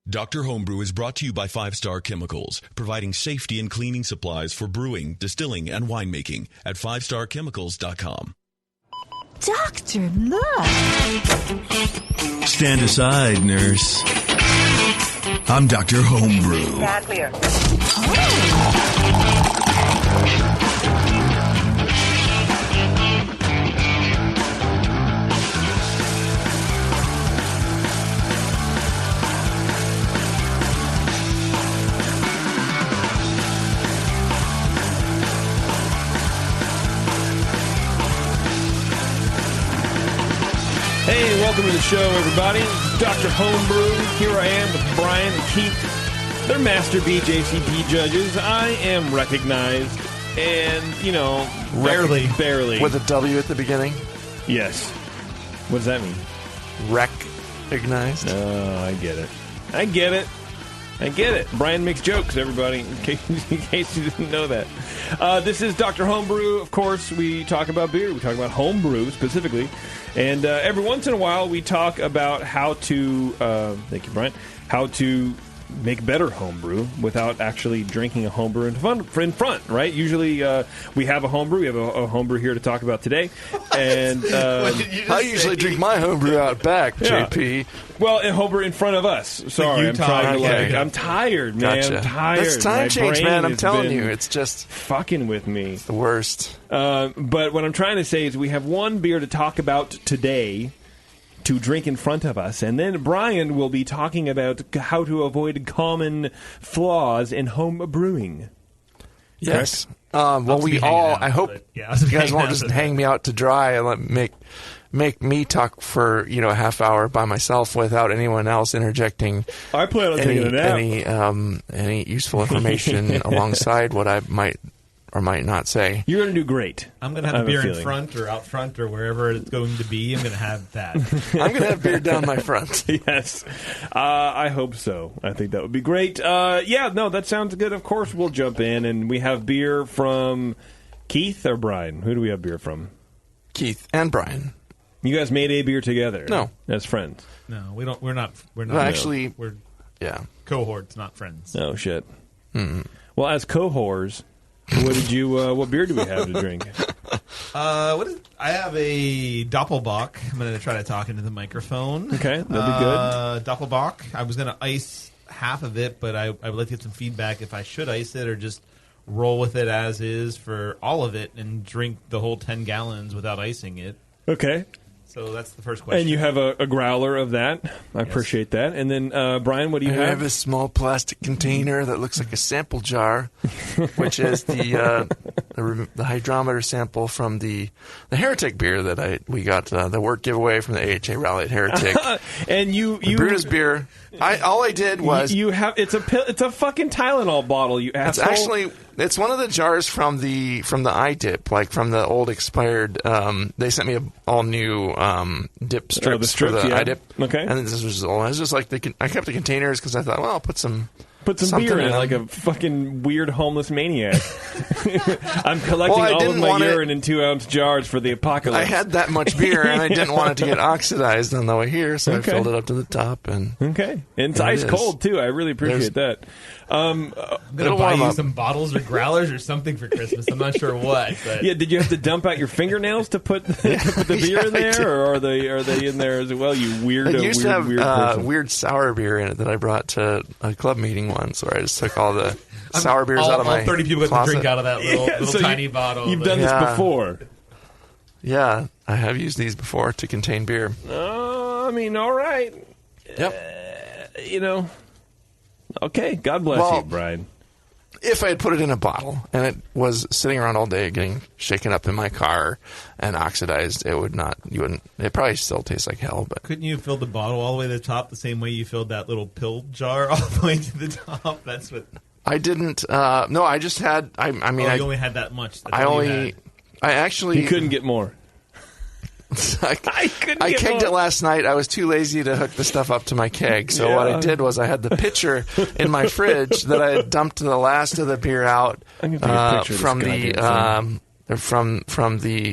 Dr. Homebrew is brought to you by 5 Star Chemicals, providing safety and cleaning supplies for brewing, distilling, and winemaking at 5starchemicals.com. Doctor, look! Stand aside, nurse. I'm Dr. Homebrew. Stand clear. Hey, welcome to the show, everybody. Dr. Homebrew. Here I am with Brian and Keith. They're Master BJCP judges. I am recognized, and, you know... Barely. Barely. With a W at the beginning? Yes. What does that mean? Recognized? Oh, I get it. I get it. I get it. Brian makes jokes, everybody, in case you didn't know that. This is Dr. Homebrew. Of course, we talk about beer. We talk about homebrew, specifically. And every once in a while, we talk about how to, thank you, Brian, how to make better homebrew without actually drinking a homebrew in front, right? Usually, we have a homebrew. We have a homebrew here to talk about today. And I usually drink my homebrew out back, yeah. JP. Well, a homebrew in front of us. Sorry, I'm trying to I'm tired, man. Gotcha. I'm tired. That's time change, man. I'm telling you, it's just fucking with me. It's the worst. But what I'm trying to say is we have one beer to talk about today, to drink in front of us, and then Brian will be talking about how to avoid common flaws in home brewing. Yes. Well, we all. I hope you guys won't just hang me out to dry and make me talk for a half hour by myself without anyone else interjecting. I plan on taking a nap. Any useful information alongside what I might or might not say. You're going to do great. I'm going to have the beer in front or out front or wherever it's going to be. I'm going to have that. I'm going to have beer down my front. Yes. I hope so. I think that would be great. That sounds good. Of course, we'll jump in. And we have beer from Keith or Brian? Who do we have beer from? Keith and Brian. You guys made a beer together? No. As friends? No, we don't. We're not. We're not. Well, actually, we're cohorts, not friends. Oh, shit. Mm-hmm. Well, as cohorts... what beer do we have to drink? I have a Doppelbock. I'm going to try to talk into the microphone. Okay, that'd be good. Doppelbock. I was going to ice half of it, but I would like to get some feedback if I should ice it or just roll with it as is for all of it and drink the whole 10 gallons without icing it. Okay. So that's the first question. And you have a growler of that. I appreciate that. And then, Brian, what do you have? I have a small plastic container that looks like a sample jar, which is the hydrometer sample from the Heretic beer that we got the work giveaway from the AHA rally at Heretic. And you brewed his beer. All I did was it's a fucking Tylenol bottle. You asshole. It's one of the jars from the iDip, like from the old expired. They sent me all new dip strips for the iDip. Okay, and this was all. I was just like I kept the containers because I thought, well, I'll put some beer in it, like a fucking weird homeless maniac. I'm collecting all of my urine in 2-ounce jars for the apocalypse. I had that much beer, and I didn't want it to get oxidized on the way here, so I filled it up to the top. And it's ice cold too. I really appreciate that. I'm going to buy you some bottles or growlers or something for Christmas. I'm not sure what. But. Yeah, did you have to dump out your fingernails to put the beer in there, or are they in there as well? You weirdo. It used to have weird sour beer in it that I brought to a club meeting once, where I just took all the sour beers out of my 30 people got to drink out of that little so tiny bottle. You've done this before. Yeah, I have used these before to contain beer. I mean, all right. Yep. Okay, God bless you, Brian. If I had put it in a bottle and it was sitting around all day getting shaken up in my car and oxidized, it probably still tastes like hell. But couldn't you fill the bottle all the way to the top the same way you filled that little pill jar all the way to the top? That's what... I didn't, no, I just had, I only had that much. You couldn't get more. I kegged it last night. I was too lazy to hook the stuff up to my keg. So what I did was I had the pitcher in my fridge that I had dumped the last of the beer out from the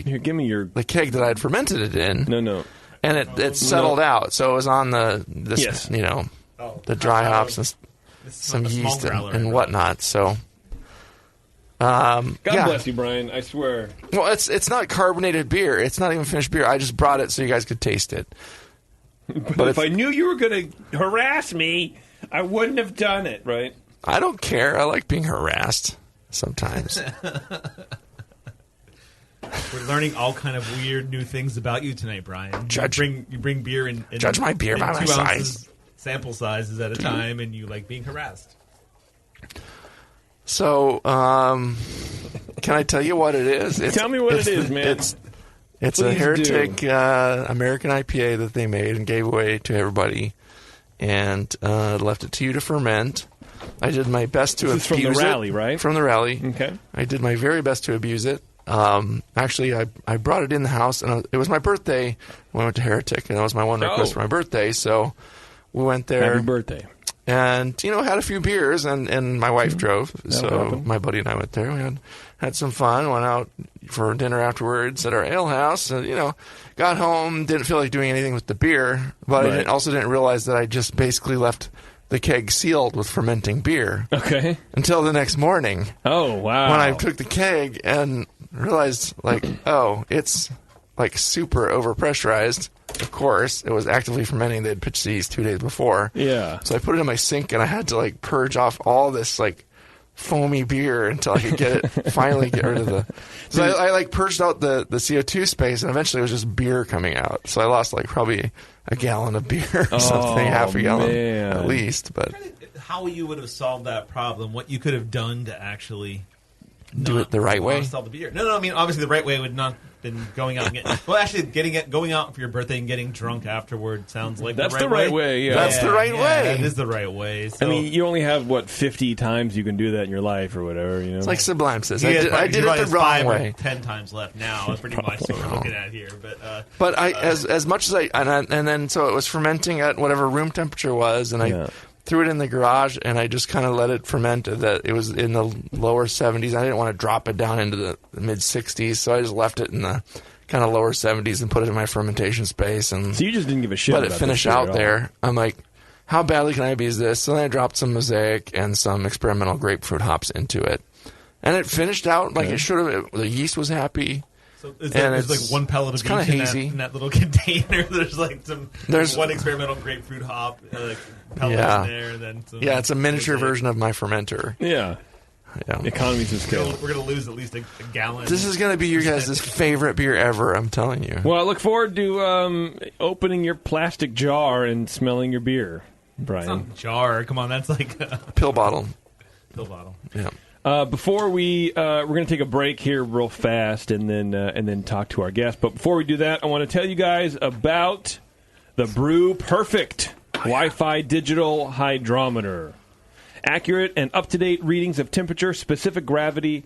Here, give me the keg that I had fermented it in. No. And it settled out. So it was on the dry hops and some yeast and whatnot. So, God bless you, Brian. I swear. Well, it's not carbonated beer. It's not even finished beer. I just brought it so you guys could taste it. But if I knew you were going to harass me, I wouldn't have done it, right? I don't care. I like being harassed sometimes. We're learning all kind of weird new things about you tonight, Brian. You bring beer in judge my beer by my size. Sample sizes at a time, and you like being harassed. So, can I tell you what it is? Tell me what it is, man. It's a Heretic American IPA that they made and gave away to everybody, and left it to you to ferment. I did my best to abuse it. From the rally, right? From the rally. Okay. I did my very best to abuse it. Actually, I brought it in the house, and it was my birthday when I went to Heretic, and that was my one request for my birthday, so we went there. Happy birthday. And, had a few beers, and my wife drove, so my buddy and I went there. We had some fun, went out for dinner afterwards at our ale house, and, got home, didn't feel like doing anything with the beer, but I also didn't realize that I just basically left the keg sealed with fermenting beer. Okay. Until the next morning. Oh, wow. When I took the keg and realized, it's, super overpressurized. Of course, it was actively fermenting. They had pitched these 2 days before. Yeah. So I put it in my sink, and I had to, purge off all this, foamy beer until I could get it, finally get rid of the... So I purged out the CO2 space, and eventually it was just beer coming out. So I lost, probably a gallon of beer or something, half a gallon at least. But how you would have solved that problem, what you could have done to actually... do it the right way? Solve the beer. No, I mean, obviously the right way would not been going out and getting... Well, actually, going out for your birthday and getting drunk afterward sounds like that's the right way. Yeah. That's the right way. That is the right way. So. I mean, you only have, 50 times you can do that in your life or whatever, It's like Sublime says. I did it the wrong way. 10 times left now. That's pretty much what we're looking at here. But as much as and then so it was fermenting at whatever room temperature was, and I threw it in the garage, and I just kind of let it ferment. That it was in the lower 70s. I didn't want to drop it down into the mid 60s, so I just left it in the kind of lower 70s and put it in my fermentation space. And so you just didn't give a shit. Let it finish out there. I'm like, how badly can I abuse this? So then I dropped some Mosaic and some experimental grapefruit hops into it, and it finished out like it should have. The yeast was happy. So there's one pellet of each in that little container. There's one experimental grapefruit hop pellet in there. And then it's a miniature version of my fermenter. Yeah. Economies of scale. We're going to lose at least a gallon. This is going to be your guys' favorite beer ever, I'm telling you. Well, I look forward to opening your plastic jar and smelling your beer, Brian. It's not a jar. Come on, that's like a pill bottle. Pill bottle. Yeah. Before we're going to take a break here real fast and then talk to our guest. But before we do that, I want to tell you guys about the Brew Perfect Wi-Fi digital hydrometer. Accurate and up-to-date readings of temperature, specific gravity,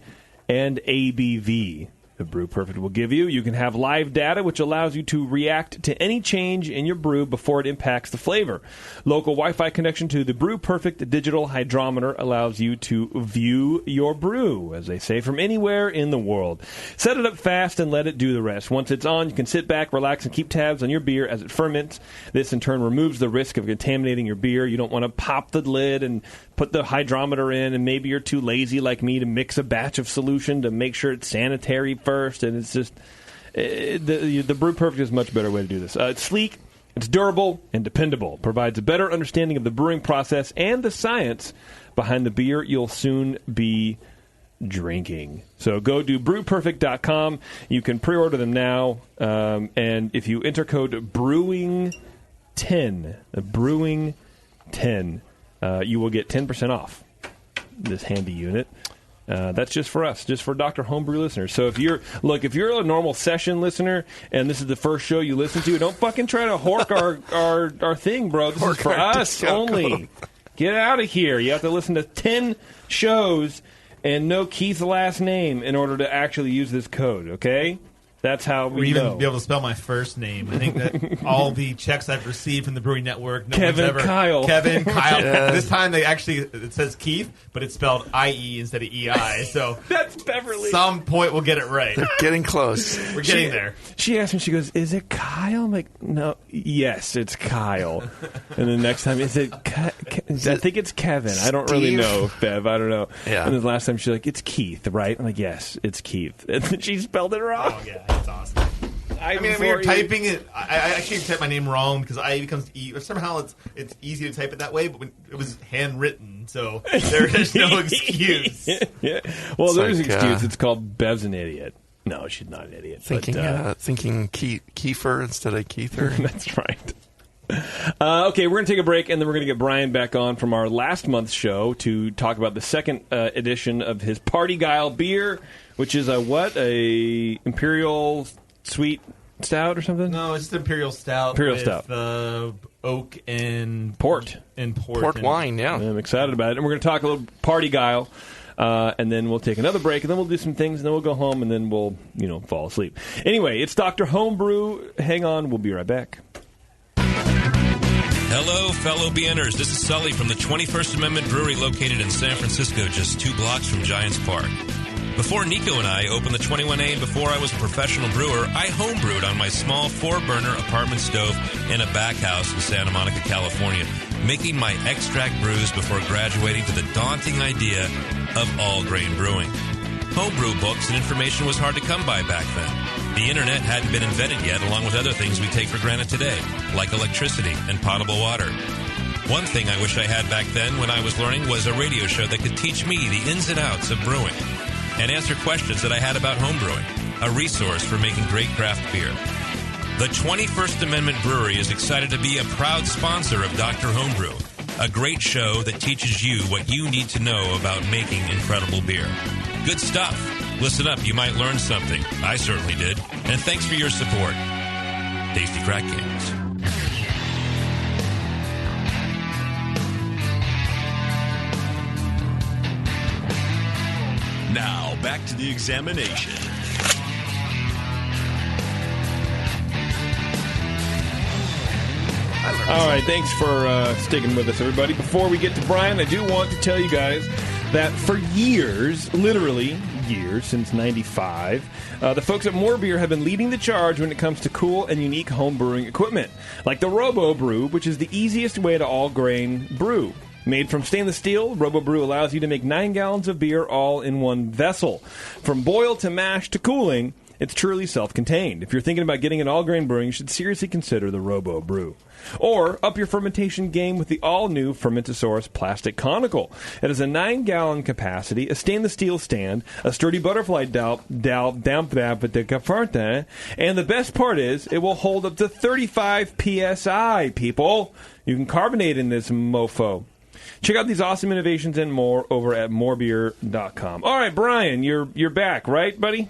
and ABV. The Brew Perfect will give you. You can have live data, which allows you to react to any change in your brew before it impacts the flavor. Local Wi-Fi connection to the Brew Perfect digital hydrometer allows you to view your brew, as they say, from anywhere in the world. Set it up fast and let it do the rest. Once it's on, you can sit back, relax, and keep tabs on your beer as it ferments. This, in turn, removes the risk of contaminating your beer. You don't want to pop the lid and put the hydrometer in, and maybe you're too lazy like me to mix a batch of solution to make sure it's sanitary first, and it's just the Brew Perfect is a much better way to do this. It's sleek, it's durable, and dependable. Provides a better understanding of the brewing process and the science behind the beer you'll soon be drinking. So go to brewperfect.com. You can pre-order them now, and if you enter code BREWING10, you will get 10% off this handy unit. That's just for us, just for Dr. Homebrew listeners. So if you're a normal session listener and this is the first show you listen to, don't fucking try to hork our thing, bro. This is for us only. Get out of here. You have to listen to 10 shows and know Keith's last name in order to actually use this code, okay? That's how we or even know. be able to spell my first name. I think that all the checks I've received from the Brewing Network, Kevin Kyle. This time it says Keith, but it's spelled IE instead of EI. So that's Beverly. Some point we'll get it right. They're getting close. We're getting there. She asked me, she goes, "Is it Kyle?" I'm like, "No, yes, it's Kyle." And the next time, is it? I think it's Kevin. I don't really know, Bev. I don't know. Yeah. And the last time, she's like, "It's Keith, right?" I'm like, "Yes, it's Keith." And then she spelled it wrong. Oh yeah, that's awesome. I mean, when you're typing it, I actually typed my name wrong because I becomes E. Somehow it's easy to type it that way, but when it was handwritten, so there is no excuse. Yeah. Well, there's an like, excuse. It's called Bev's an idiot. No, she's not an idiot. Thinking Kiefer instead of Keither. That's right. Okay, we're going to take a break, and then we're going to get Brian back on from our last month's show to talk about the second edition of his Party Guile beer, which is a Imperial Sweet Stout or something? No, it's just Imperial Stout. Imperial with, Stout. Oak and port. Port wine, yeah. I'm excited about it. And we're going to talk a little Party Guile. And then we'll take another break, and then we'll do some things, and then we'll go home, and then we'll, fall asleep. Anyway, it's Dr. Homebrew. Hang on, we'll be right back. Hello, fellow BNers. This is Sully from the 21st Amendment Brewery located in San Francisco, just 2 blocks from Giants Park. Before Nico and I opened the 21A and before I was a professional brewer, I homebrewed on my small 4-burner apartment stove in a back house in Santa Monica, California, making my extract brews before graduating to the daunting idea of all-grain brewing. Homebrew books and information was hard to come by back then. The internet hadn't been invented yet, along with other things we take for granted today, like electricity and potable water. One thing I wish I had back then when I was learning was a radio show that could teach me the ins and outs of brewing and answer questions that I had about homebrewing, a resource for making great craft beer. The 21st Amendment Brewery is excited to be a proud sponsor of Dr. Homebrew, a great show that teaches you what you need to know about making incredible beer. Good stuff. Listen up, you might learn something. I certainly did. And thanks for your support. Tasty Crack Kings. Now, back to the examination. All right, thanks for sticking with us, everybody. Before we get to Brian, I do want to tell you guys that for years, literally years, since 95, the folks at More Beer have been leading the charge when it comes to cool and unique home brewing equipment, like the Robo Brew, which is the easiest way to all-grain brew. Made from stainless steel, Robo Brew allows you to make 9 gallons of beer all in one vessel. From boil to mash to cooling, it's truly self-contained. If you're thinking about getting an all-grain brewing, you should seriously consider the Robo Brew. Or up your fermentation game with the all-new Fermentosaurus Plastic Conical. It has a 9-gallon capacity, a stainless steel stand, a sturdy butterfly and the best part is it will hold up to 35 psi, people. You can carbonate in this mofo. Check out these awesome innovations and more over at morebeer.com. All right, Brian, you're back, right, buddy?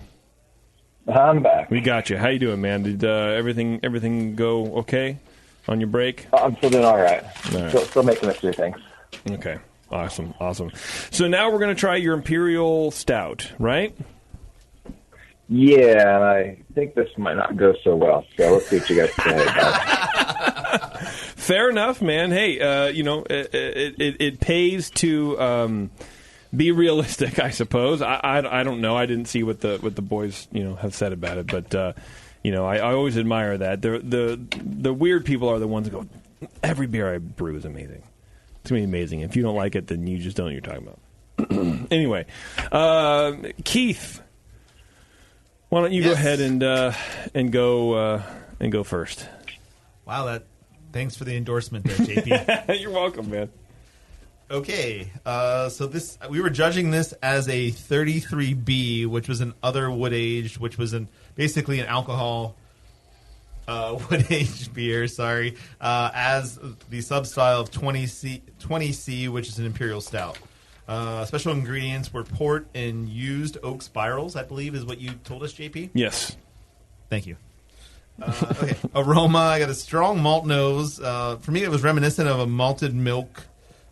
I'm back. We got you. How you doing, man? Did everything go okay on your break? I'm still doing all right. All right. Still making it through things. Okay. Awesome. So now we're going to try your Imperial Stout, right? Yeah, and I think this might not go so well. So let's see what you guys say about it. Fair enough, man. Hey, it pays to be realistic, I suppose. I don't know. I didn't see what the boys have said about it, but I always admire that. The weird people are the ones that go, every beer I brew is amazing. It's gonna be amazing. If you don't like it, then you just don't know what you're talking about. Anyway, Keith, why don't you go ahead and go first? Wow, thanks for the endorsement there, JP. You're welcome, man. Okay, so we were judging this as a 33B, which was an other wood aged, which was basically an alcohol wood aged beer. Sorry, as the substyle of 20C, which is an imperial stout. Special ingredients were port and used oak spirals, I believe, is what you told us, JP. Yes. Thank you. Okay. Aroma, I got a strong malt nose. For me, it was reminiscent of a malted milk,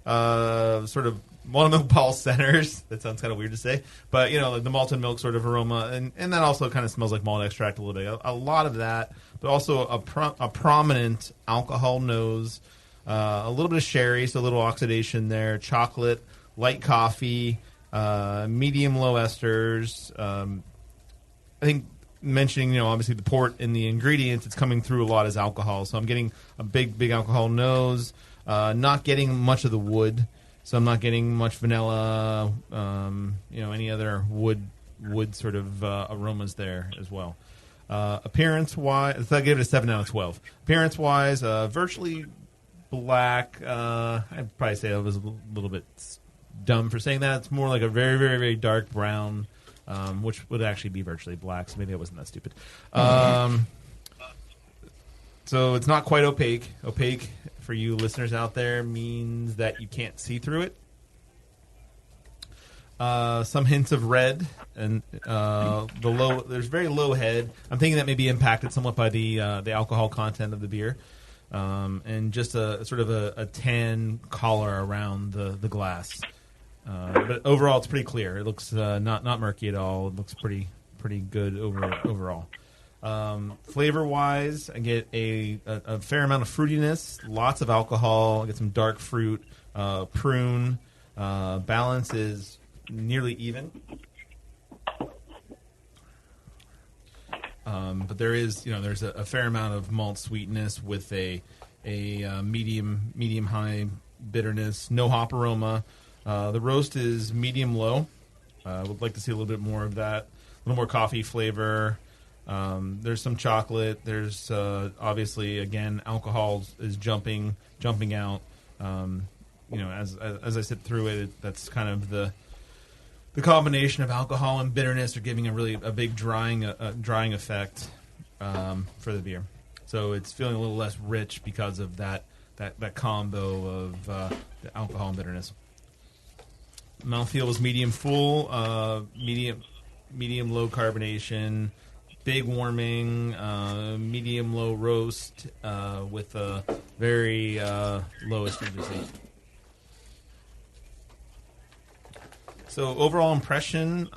sort of milk ball centers. That sounds kind of weird to say, but like the malted milk sort of aroma, and that also kind of smells like malt extract a little bit. A lot of that, but also a prominent alcohol nose, a little bit of sherry, so a little oxidation there, chocolate, light coffee, medium low esters. I think mentioning, obviously the port in the ingredients, it's coming through a lot as alcohol. So I'm getting a big alcohol nose, not getting much of the wood. So I'm not getting much vanilla, any other wood sort of aromas there as well. Appearance-wise, so I gave it a 7 out of 12. Appearance-wise, virtually black. I'd probably say I was a little bit dumb for saying that. It's more like a very, very, very dark brown, which would actually be virtually black, so maybe I wasn't that stupid. So it's not quite opaque. Opaque, for you listeners out there, means that you can't see through it. Some hints of red, and there's very low head. I'm thinking that may be impacted somewhat by the alcohol content of the beer, and just a sort of a tan collar around the glass. But overall, it's pretty clear. It looks not murky at all. It looks pretty good overall. Flavor-wise, I get a fair amount of fruitiness, lots of alcohol. I get some dark fruit, prune. Balance is nearly even. But there is, there's a fair amount of malt sweetness with a medium high bitterness, no hop aroma. The roast is medium low. Would like to see a little bit more of that, a little more coffee flavor. There's some chocolate. There's obviously, again, alcohol is jumping out. As I sit through it, that's kind of the combination of alcohol and bitterness are giving a big drying effect for the beer. So it's feeling a little less rich because of that combo of the alcohol and bitterness. Mouthfeel was medium full, medium low carbonation, big warming, medium low roast with a very low astringency. So overall impression,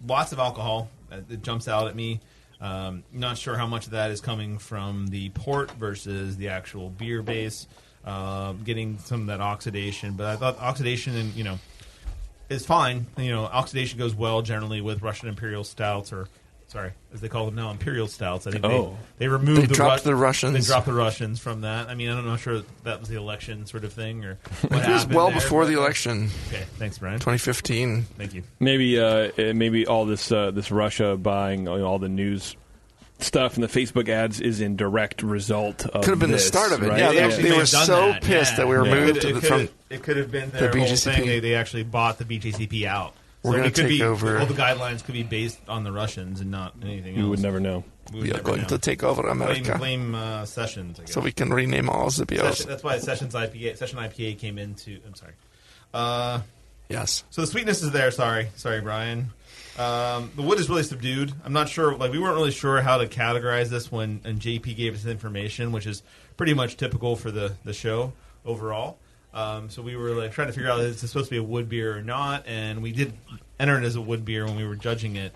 lots of alcohol. It jumps out at me. Not sure how much of that is coming from the port versus the actual beer base. Getting some of that oxidation, but I thought oxidation is fine. Oxidation goes well generally with Russian Imperial Stouts, or as they call them now, Imperial Stouts. I think they removed the Russians. They dropped the Russians from that. I mean, I'm not sure if that was the election sort of thing or what it was happened well there, before the election. Okay, thanks, Brian. 2015. Thank you. Maybe all this Russia buying all the news stuff and the Facebook ads is in direct result of could have been this, the start of it. right? Yeah, they were so pissed that we were moved from. It could have been their the whole BJCP. thing. They actually bought the BJCP out. We're going to take over. All the guidelines could be based on the Russians and not anything else. We would never know. We are going to take over America. Blame Sessions, I guess. So we can rename all the beers. That's why Session IPA came into. I'm sorry. Yes. So the sweetness is there. Sorry, Brian. The wood is really subdued. I'm not sure. We weren't really sure how to categorize this when JP gave us information, which is pretty much typical for the show overall. So we were trying to figure out if it's supposed to be a wood beer or not, and we did enter it as a wood beer when we were judging it.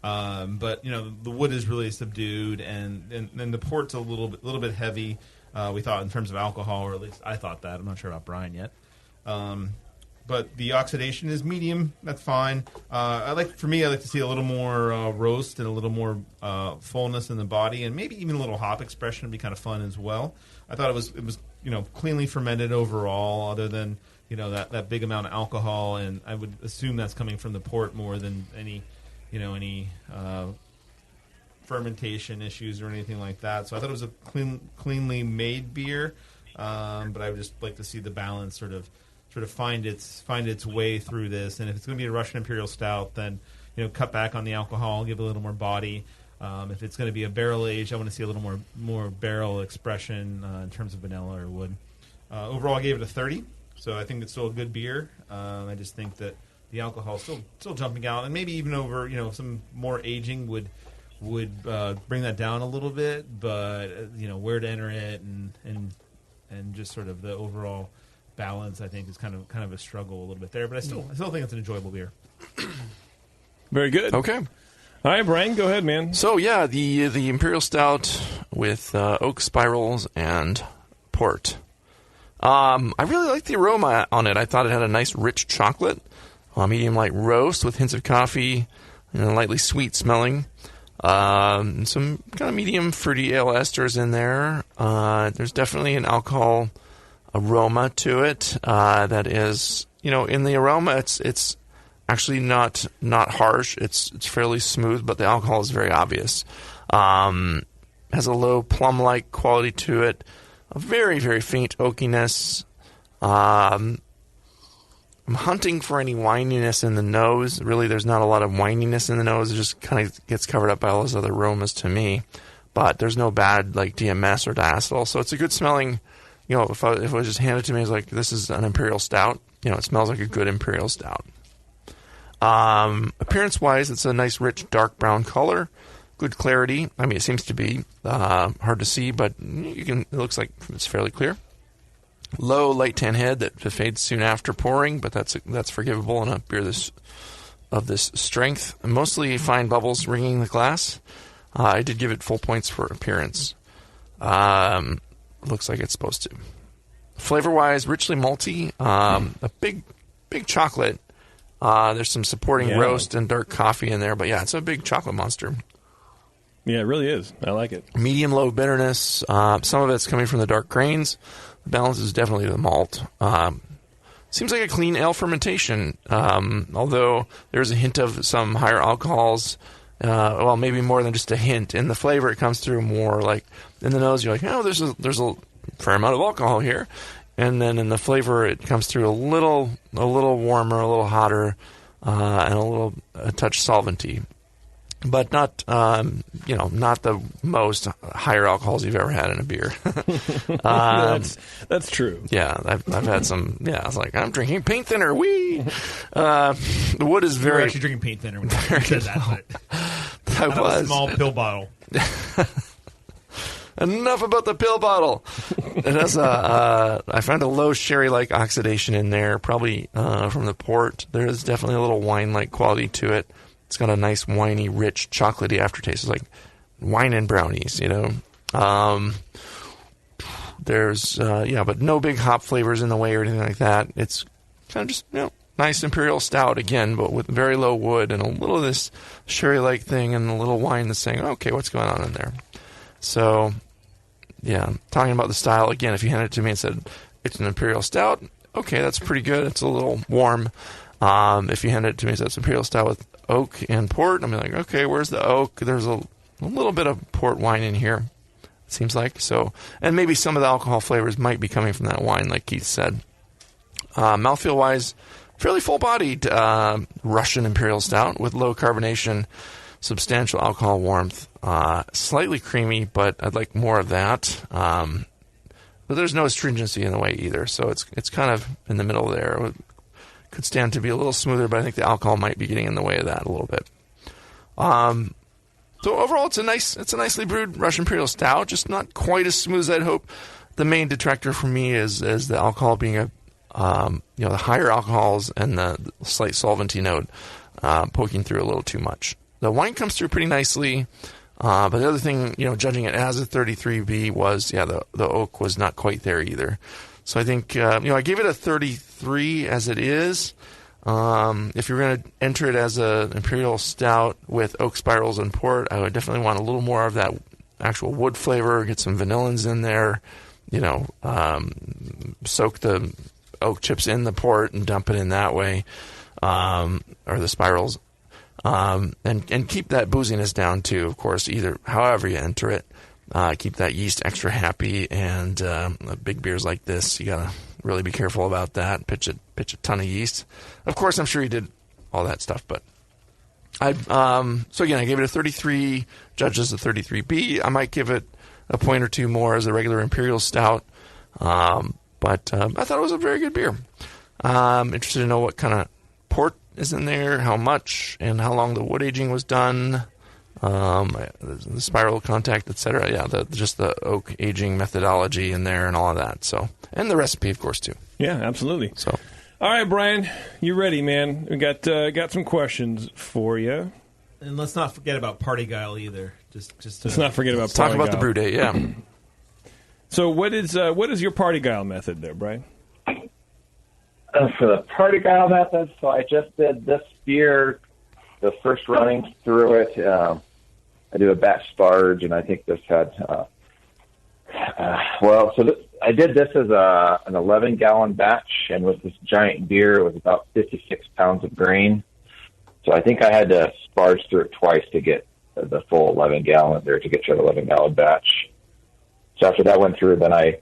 But the wood is really subdued, and the port's a little bit heavy. We thought in terms of alcohol, or at least I thought that. I'm not sure about Brian yet. But the oxidation is medium. That's fine. I like to see a little more roast and a little more fullness in the body, and maybe even a little hop expression would be kind of fun as well. I thought it was cleanly fermented overall, other than that big amount of alcohol, and I would assume that's coming from the port more than any fermentation issues or anything like that. So I thought it was a cleanly made beer, but I would just like to see the balance sort of find its way through this. And if it's going to be a Russian Imperial Stout, then cut back on the alcohol, give it a little more body. If it's going to be a barrel aged, I want to see a little more barrel expression in terms of vanilla or wood. Overall, I gave it a 30, so I think it's still a good beer. I just think that the alcohol is still jumping out, and maybe even over some more aging would bring that down a little bit. But where to enter it and just sort of the overall balance, I think, is kind of a struggle a little bit there. But I still think it's an enjoyable beer. Very good. Okay. All right, Brian, go ahead, man. So, yeah, the Imperial Stout with oak spirals and port. I really liked the aroma on it. I thought it had a nice, rich chocolate, medium light roast with hints of coffee, and lightly sweet smelling. Some kind of medium fruity ale esters in there. There's definitely an alcohol aroma to it that is, in the aroma, it's actually not harsh. It's fairly smooth, but the alcohol is very obvious. Has a low plum-like quality to it. A very, very faint oakiness. I'm hunting for any wininess in the nose. Really, there's not a lot of wininess in the nose. It just kind of gets covered up by all those other aromas to me. But there's no bad like DMS or diacetyl. So it's a good smelling. If it was just handed to me, it's like, this is an Imperial Stout. It smells like a good Imperial Stout. Appearance-wise, it's a nice, rich, dark brown color. Good clarity. I mean, it seems to be hard to see, but it looks like it's fairly clear. Low, light tan head that fades soon after pouring, but that's forgivable in a beer of this strength. And mostly fine bubbles ringing the glass. I did give it full points for appearance. Looks like it's supposed to. Flavor-wise, richly malty. A big chocolate. There's some supporting roast and dark coffee in there, but yeah, it's a big chocolate monster. Yeah, it really is. I like it. Medium-low bitterness. Some of it's coming from the dark grains. The balance is definitely the malt. Seems like a clean ale fermentation, although there's a hint of some higher alcohols. Well, maybe more than just a hint. In the flavor, it comes through more like in the nose. You're like, oh, there's a fair amount of alcohol here, and then in the flavor, it comes through a little warmer, a little hotter, and a touch solventy. But not, not the most higher alcohols you've ever had in a beer. That's true. Yeah, I've had some. Yeah, I was like, I'm drinking paint thinner. The wood is very. You're actually drinking paint thinner when you said that. I was. A small pill bottle. Enough about the pill bottle. It has I found a low sherry-like oxidation in there, probably from the port. There is definitely a little wine-like quality to it. It's got a nice, winey, rich, chocolatey aftertaste. It's like wine and brownies, There's, but no big hop flavors in the way or anything like that. It's kind of just, nice Imperial Stout again, but with very low wood and a little of this sherry-like thing and a little wine that's saying, okay, what's going on in there? So, yeah, talking about the style, again, if you handed it to me and said, it's an Imperial Stout, okay, that's pretty good. It's a little warm. If you handed it to me and said it's Imperial Stout with oak and port, I'm like, okay, where's the oak? There's a little bit of port wine in here, it seems like. So, and maybe some of the alcohol flavors might be coming from that wine, like Keith said. Mouthfeel-wise, fairly full-bodied Russian Imperial Stout with low carbonation, substantial alcohol warmth, slightly creamy, but I'd like more of that. But there's no astringency in the way either, so it's kind of in the middle there. Could stand to be a little smoother, but I think the alcohol might be getting in the way of that a little bit. So overall, it's a nicely brewed Russian Imperial Stout, just not quite as smooth as I'd hope. The main detractor for me is the alcohol being the higher alcohols and the slight solventy note poking through a little too much. The wine comes through pretty nicely, but the other thing, judging it as a 33B was, the oak was not quite there either. So I think, I gave it a 33 as it is. If you're going to enter it as an Imperial Stout with oak spirals and port, I would definitely want a little more of that actual wood flavor, get some vanillins in there, soak the oak chips in the port and dump it in that way, or the spirals. And keep that booziness down too, of course, however you enter it. Keep that yeast extra happy, and big beers like this, you gotta really be careful about that. Pitch a ton of yeast. Of course, I'm sure you did all that stuff, but I gave it a 33. Judges a 33B. I might give it a point or two more as a regular Imperial Stout, but I thought it was a very good beer. Interested to know what kind of port is in there, how much, and how long the wood aging was done. the spiral contact, etc. Yeah, just the oak aging methodology in there and all of that. So, and the recipe, of course, too. Yeah, absolutely. So, all right, Brian, you ready, man? We got some questions for you. And let's not forget about Party Guile either. Let's not forget about talk Party about Guile. the brew day. Yeah. So, what is your Party Guile method there, Brian? For the Party Guile method, so I just did this beer, the first running through it. I do a batch sparge, and I think this had, I did this as an 11-gallon batch, and with this giant beer, it was about 56 pounds of grain. So I think I had to sparge through it twice to get the full 11 gallon there to get to an 11-gallon batch. So after that went through, then I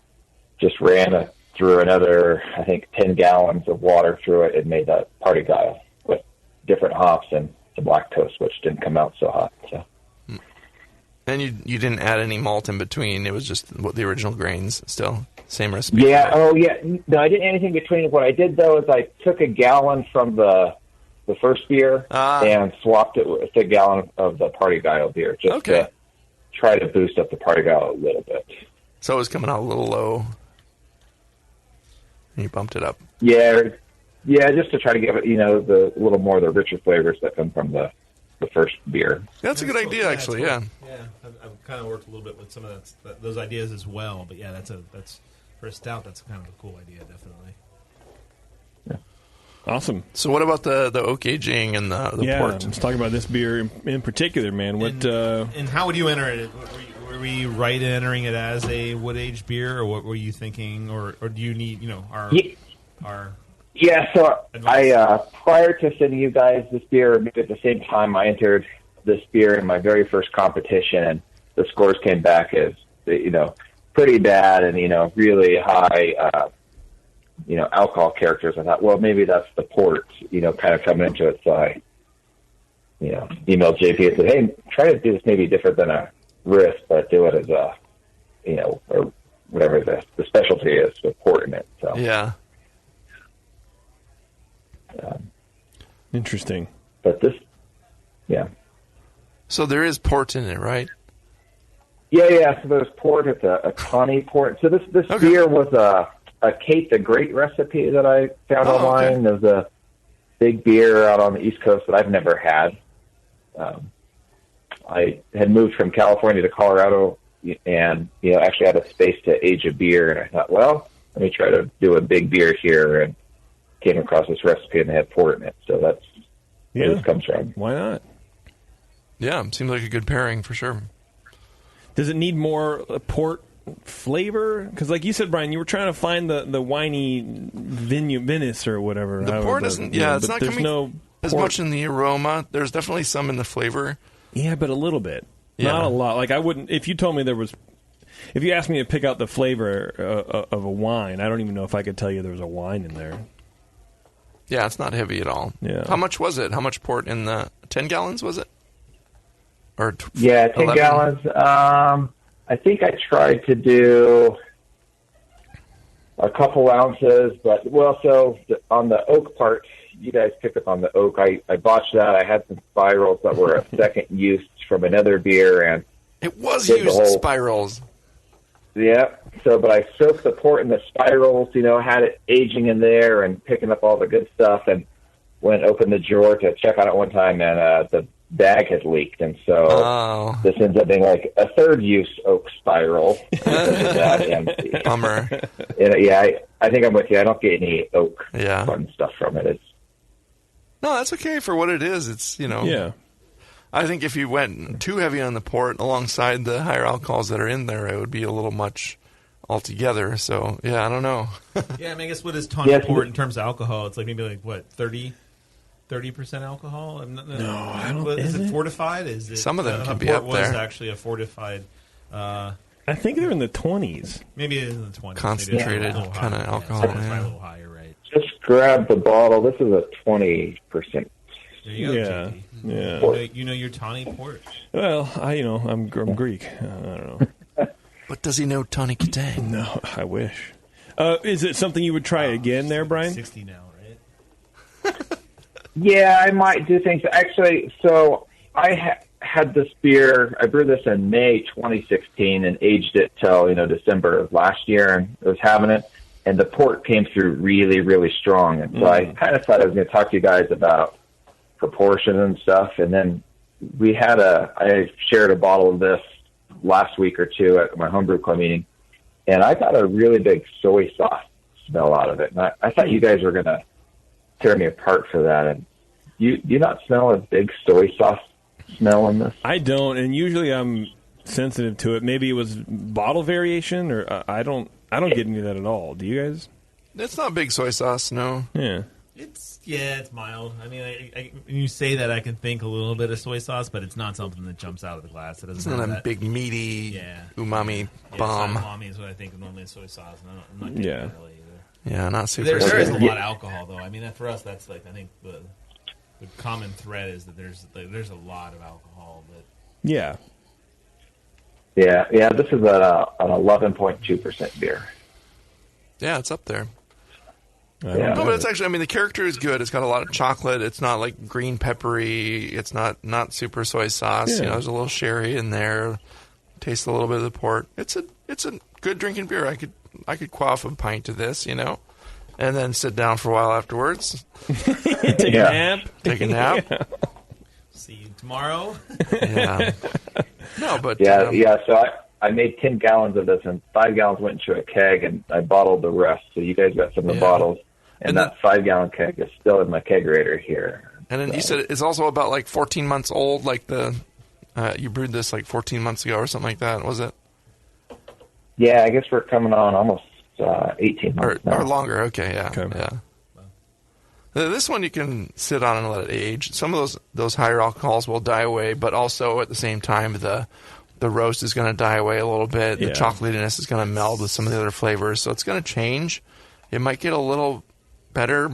just ran through another, I think, 10 gallons of water through it and made that Party Guile with different hops and some lactose, which didn't come out so hot. So. And you didn't add any malt in between. It was just the original grains still. Same recipe. Yeah. Oh, yeah. No, I didn't anything between. What I did, though, is I took a gallon from the first beer and swapped it with a gallon of the Party Guile beer just to try to boost up the Party Guile a little bit. So it was coming out a little low. And you bumped it up. Yeah, just to try to give it, the little more of the richer flavors that come from the first beer. That's a good idea, actually. Yeah. Yeah, I've kind of worked a little bit with some of those ideas as well. But yeah, that's for a stout. That's kind of a cool idea, definitely. Yeah. Awesome. So what about the oak aging and the port? Let's talk about this beer in particular, man. What and how would you enter it? Were we right in entering it as a wood-aged beer, or what were you thinking? Or do you need, our... Yeah, so advice? I, prior to sending you guys this beer, at the same time I entered this beer in my very first competition, and the scores came back as, pretty bad and, really high, alcohol characters. I thought, well, maybe that's the port, kind of coming into it. So I, emailed JP and said, hey, try to do this maybe different than a risk, but do it as a, or whatever the specialty is with port in it. So yeah. Interesting. But this, yeah. So there is port in it, right? Yeah. So there's port. It's a Connie port. So this beer was a Kate the Great recipe that I found online. Okay. There's a big beer out on the East Coast that I've never had. I had moved from California to Colorado and, actually had a space to age a beer. And I thought, well, let me try to do a big beer here, and came across this recipe and they had port in it. So that's where this comes from. Why not? Yeah, seems like a good pairing for sure. Does it need more port flavor? Because like you said, Brian, you were trying to find the winey vinous or whatever. The port isn't, it's not coming as much in the aroma. There's definitely some in the flavor. Yeah, but a little bit. Yeah. Not a lot. Like I wouldn't, if you told me if you asked me to pick out the flavor of a wine, I don't even know if I could tell you there was a wine in there. Yeah, it's not heavy at all. Yeah. How much was it? How much port in the 10 gallons was it? Or 10 11? gallons. I think I tried to do a couple ounces, but on the oak part, you guys picked up on the oak. I botched that. I had some spirals that were a second use from another beer, and it was used spirals. Yeah. So, but I soaked the port in the spirals, had it aging in there and picking up all the good stuff, and went open the drawer to check on it one time, and the bag had leaked, and so this ends up being like a third use oak spiral. Bummer. And, I think I'm with you. I don't get any oak fun stuff from it. No, that's okay for what it is. It's Yeah. I think if you went too heavy on the port alongside the higher alcohols that are in there, it would be a little much altogether. So, I don't know. Yeah, I guess what is tawny port in terms of alcohol? It's like maybe 30% alcohol? No, I don't. Is it fortified? Some of them can be up there. Was actually a fortified. I think they're in the 20s. Maybe it is in the 20s. Concentrated kind of alcohol. Probably a little higher, right? Just grab the bottle. This is a 20%. There you go, yeah. JP. Yeah. You know your tawny port. Well, I'm Greek. I don't know. But does he know Tawny Katang? No, I wish. Is it something you would try again there, Brian? 60 now, right? Yeah, I might do things. Actually, so I had this beer. I brewed this in May 2016 and aged it till December of last year, and I was having it. And the port came through really, really strong. And so I kind of thought I was going to talk to you guys about proportion and stuff. And then I shared a bottle of this last week or two at my homebrew club meeting, and I got a really big soy sauce smell out of it. And I thought you guys were going to tear me apart for that. And do you not smell a big soy sauce smell in this? I don't, and usually I'm sensitive to it. Maybe it was bottle variation, or I don't get any of that at all. Do you guys? It's not big soy sauce, no. Yeah. It's mild. I mean, when you say that, I can think a little bit of soy sauce, but it's not something that jumps out of the glass. It doesn't. It's not a big meaty umami bomb. Umami is what I think of normally as soy sauce. And I'm not getting that really either. Yeah, not super. There is a lot of alcohol, though. I mean, for us, that's like I think the common thread is that there's a lot of alcohol. But yeah. Yeah. This is an 11.2% beer. Yeah, it's up there. Yeah. No, but it's actually, I mean, the character is good. It's got a lot of chocolate. It's not like green peppery. It's not super soy sauce. Yeah. There's a little sherry in there. Taste a little bit of the port. It's a good drinking beer. I could quaff a pint of this, and then sit down for a while afterwards. Take a nap. Take a nap. Yeah. See you tomorrow. Yeah. No, but So I made 10 gallons of this, and 5 gallons went into a keg, and I bottled the rest. So you guys got some of the bottles, and that 5-gallon keg is still in my kegerator here. And then you said it's also about like 14 months old, like you brewed this like 14 months ago or something like that, was it? Yeah, I guess we're coming on almost 18 months now. Or longer, okay, yeah. Okay. Yeah. This one you can sit on and let it age. Some of those higher alcohols will die away, but also at the same time the roast is going to die away a little bit. The chocolatiness is going to meld with some of the other flavors, so it's going to change. It might get a little better.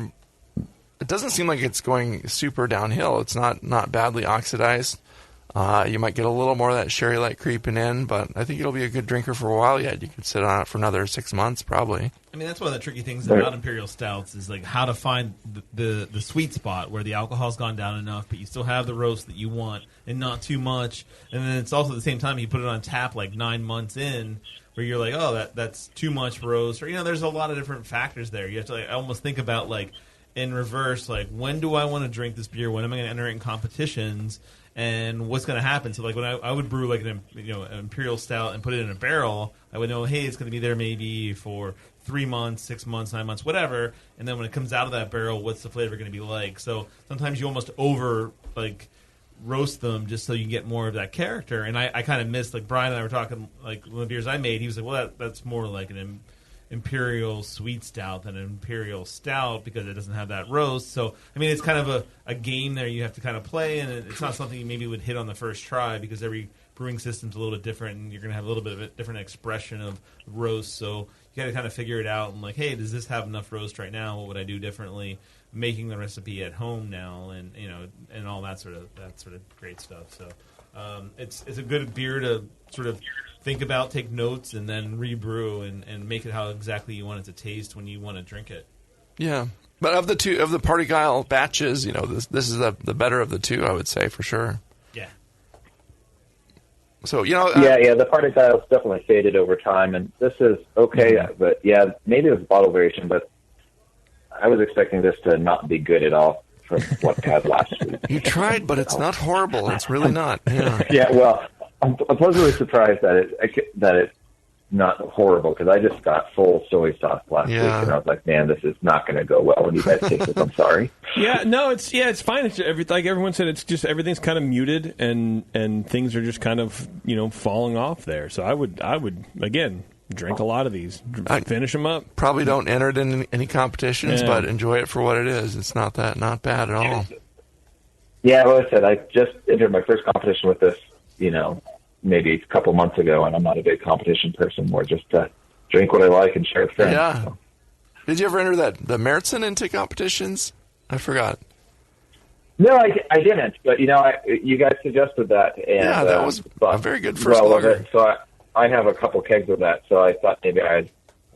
It doesn't seem like it's going super downhill. It's not badly oxidized. You might get a little more of that sherry light creeping in, but I think it'll be a good drinker for a while yet. You could sit on it for another 6 months probably. I mean, that's one of the tricky things about imperial stouts is like how to find the sweet spot where the alcohol's gone down enough, but you still have the roast that you want and not too much. And then it's also at the same time you put it on tap like 9 months in, where you're like, oh, that's too much roast, or there's a lot of different factors there. You have to almost think about like in reverse, like when do I want to drink this beer? When am I going to enter it in competitions? And what's going to happen? So, like when I would brew like an imperial stout and put it in a barrel, I would know, hey, it's going to be there maybe for 3 months, 6 months, 9 months, whatever. And then when it comes out of that barrel, what's the flavor going to be like? So sometimes you almost over roast them just so you can get more of that character. And I kind of missed, like Brian and I were talking, like one of the beers I made, he was like, well, that's more like an imperial sweet stout than an imperial stout because it doesn't have that roast. So I mean, it's kind of a game there you have to kind of play, and it's not something you maybe would hit on the first try because every brewing system's a little bit different, and you're going to have a little bit of a different expression of roast. So you got to kind of figure it out and like, hey, does this have enough roast right now? What would I do differently? Making the recipe at home now, and and all that sort of great stuff. So it's a good beer to sort of think about, take notes, and then rebrew and make it how exactly you want it to taste when you want to drink it. Yeah, but of the Party Guile batches, this is the better of the two, I would say for sure. Yeah. So the Party Guile's definitely faded over time, and this is okay, but maybe it was a bottle variation, but I was expecting this to not be good at all from what I had last week. You tried, but it's not horrible. It's really not. Yeah. Yeah. Well, I'm pleasantly surprised that it's not horrible because I just got full soy sauce last week, and I was like, man, this is not going to go well when you guys taste this. I'm sorry. Yeah. No. It's fine. It's like everyone said. It's just everything's kind of muted, and things are just kind of falling off there. So I would again. Drink a lot of these. Finish them up. Probably don't enter it in any competitions, but enjoy it for what it is. It's not bad at all. Yeah, well, I said I just entered my first competition with this, maybe a couple months ago, and I'm not a big competition person. More just to drink what I like and share with friends. Yeah. So. Did you ever enter the Meritzen into competitions? I forgot. No, I didn't. But you guys suggested that, and that was a very good first lager. So I have a couple kegs of that, so I thought maybe I'd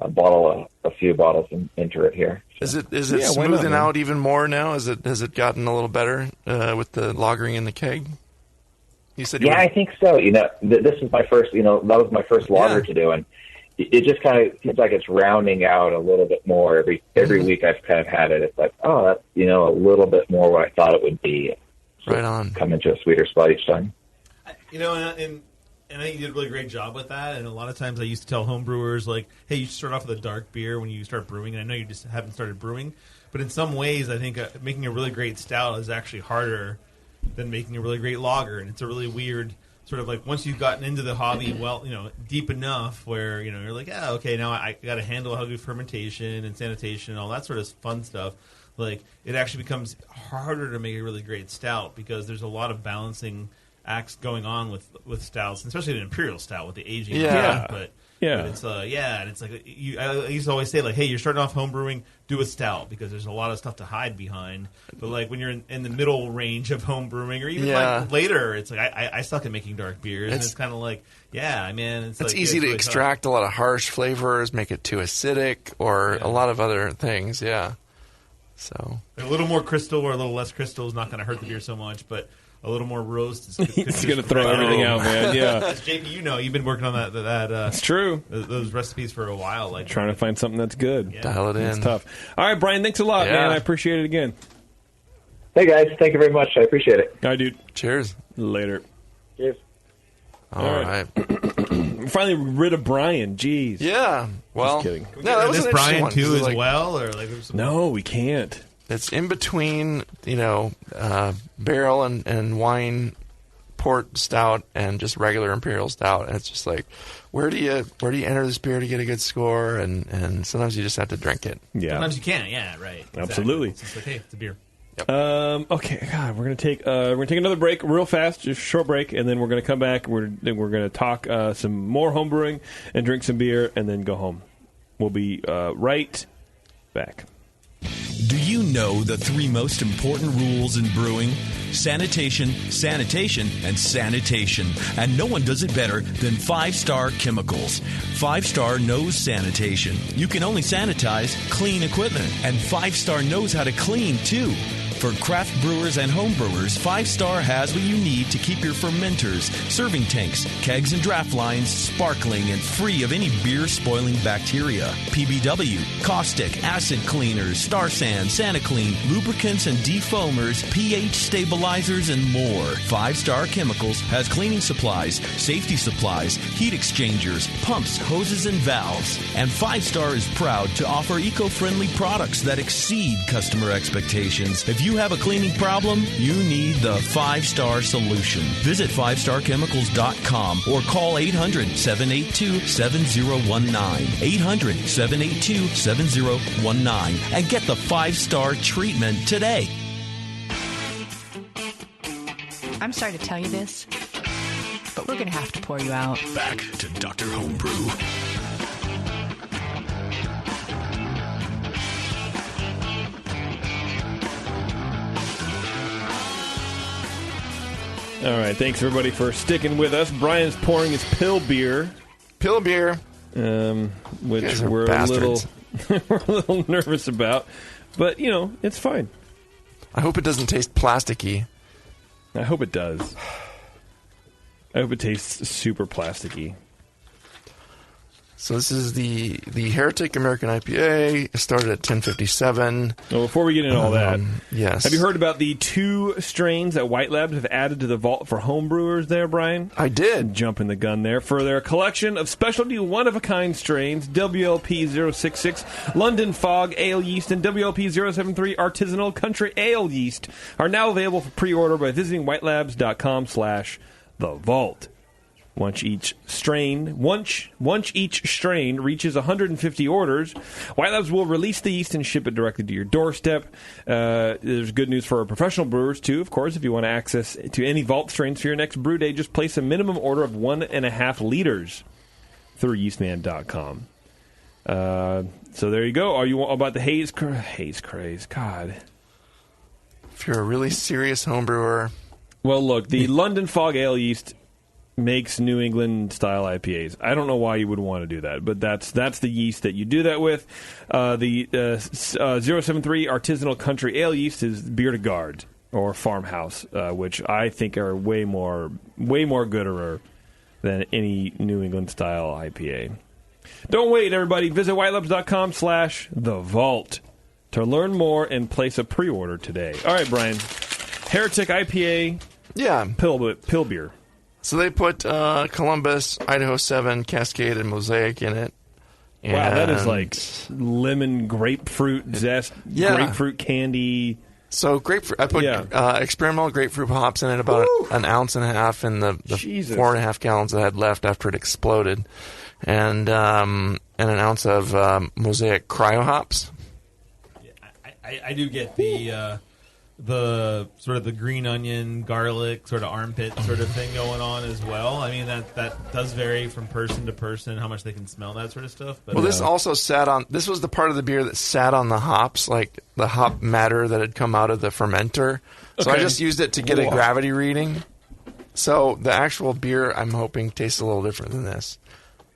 bottle a few bottles and enter it here. So. Is it smoothing out even more now? Has it gotten a little better with the lagering in the keg? You said I think so. This is my first, that was my first lager to do, and it just kind of seems like it's rounding out a little bit more every week. I've kind of had it. It's like, oh, that's a little bit more what I thought it would be. So right on. Come into a sweeter spot each time. And I think you did a really great job with that. And a lot of times I used to tell homebrewers, like, hey, you should start off with a dark beer when you start brewing. And I know you just haven't started brewing. But in some ways, I think making a really great stout is actually harder than making a really great lager. And it's a really weird sort of like once you've gotten into the hobby, deep enough where, you're like, okay, now I got to handle how to do fermentation and sanitation and all that sort of fun stuff. Like, it actually becomes harder to make a really great stout because there's a lot of balancing acts going on with stouts, especially an imperial stout with the aging. But it's and it's like I used to always say, like, hey, you're starting off homebrewing, do a stout because there's a lot of stuff to hide behind. But like when you're in the middle range of homebrewing or even like later, it's like I suck at making dark beers, and it's kind of like it's easy to really extract a lot of harsh flavors, make it too acidic, or a lot of other things. So a little more crystal or a little less crystal is not going to hurt the beer so much, but a little more roast is it's going to throw everything out, man. Yeah, JP, you've been working on that. That's true. Those recipes for a while, like trying to find something that's good. Dial it in. It's tough. All right, Brian, thanks a lot, man. I appreciate it again. Hey guys, thank you very much. I appreciate it. All right, dude. Cheers. Later. Cheers. All right. We're finally rid of Brian. Jeez. Yeah. Well, just kidding. No, that was this an Brian one, too as well, or like no, we can't. It's in between, barrel and wine port stout and just regular imperial stout. And it's just like, where do you enter this beer to get a good score? And sometimes you just have to drink it. Yeah. Sometimes you can. Yeah. Right. Exactly. Absolutely. It's just like, hey, it's a beer. Yep. Okay, God, we're gonna take another break, real fast, just a short break, and then we're gonna come back. We're gonna talk some more homebrewing and drink some beer, and then go home. We'll be right back. Do you know the three most important rules in brewing? Sanitation, sanitation, and sanitation. And no one does it better than 5-Star Chemicals. 5-Star knows sanitation. You can only sanitize clean equipment. And 5-Star knows how to clean, too. For craft brewers and home brewers, 5-Star has what you need to keep your fermenters, serving tanks, kegs, and draft lines sparkling and free of any beer-spoiling bacteria. PBW, caustic, acid cleaners, Star San, SaniClean, lubricants and defoamers, pH stabilizers, and more. 5-Star Chemicals has cleaning supplies, safety supplies, heat exchangers, pumps, hoses, and valves. And 5-Star is proud to offer eco-friendly products that exceed customer expectations. If you have a cleaning problem, you need the 5-Star solution. Visit 5starchemicals.com or call 800-782-7019. 800-782-7019 and get the 5-Star treatment today. I'm sorry to tell you this, but we're going to have to pour you out. Back to Dr. Homebrew. All right, thanks everybody for sticking with us. Brian's pouring his pill beer, which we're a little nervous about, but it's fine. I hope it doesn't taste plasticky. I hope it does. I hope it tastes super plasticky. So this is the Heretic American IPA. It started at 1057. Well, before we get into all that, yes. Have you heard about the 2 strains that White Labs have added to the vault for homebrewers there, Brian? I did. Jumping the gun there. For their collection of specialty one-of-a-kind strains, WLP 066 London Fog Ale Yeast and WLP 073 Artisanal Country Ale Yeast are now available for pre-order by visiting whitelabs.com/thevault. Once each strain reaches 150 orders, White Labs will release the yeast and ship it directly to your doorstep. There's good news for our professional brewers, too, of course. If you want access to any vault strains for your next brew day, just place a minimum order of 1.5 liters through yeastman.com. So there you go. Are you about the haze craze? God. If you're a really serious homebrewer. Well, look, the London Fog Ale Yeast makes New England style IPAs. I don't know why you would want to do that, but that's the yeast that you do that with. The 073 Artisanal Country Ale Yeast is beer to guard. or Farmhouse, which I think are way more gooder than any New England style IPA. Don't wait, everybody. Visit whitelabs.com/the vault to learn more and place a pre-order today. All right, Brian. Heretic IPA. Yeah. Pill beer. So they put Columbus, Idaho 7, Cascade, and Mosaic in it. And wow, that is like lemon grapefruit zest, grapefruit candy. So grapefruit. I put experimental grapefruit hops in it, about an ounce and a half in the 4.5 gallons that I had left after it exploded, and an ounce of Mosaic cryo hops. I do get the sort of the green onion, garlic, sort of armpit sort of thing going on as well. I mean, that does vary from person to person, how much they can smell that sort of stuff. But well, this also this was the part of the beer that sat on the hops, like the hop matter that had come out of the fermenter. So I just used it to get a gravity reading. So the actual beer, I'm hoping, tastes a little different than this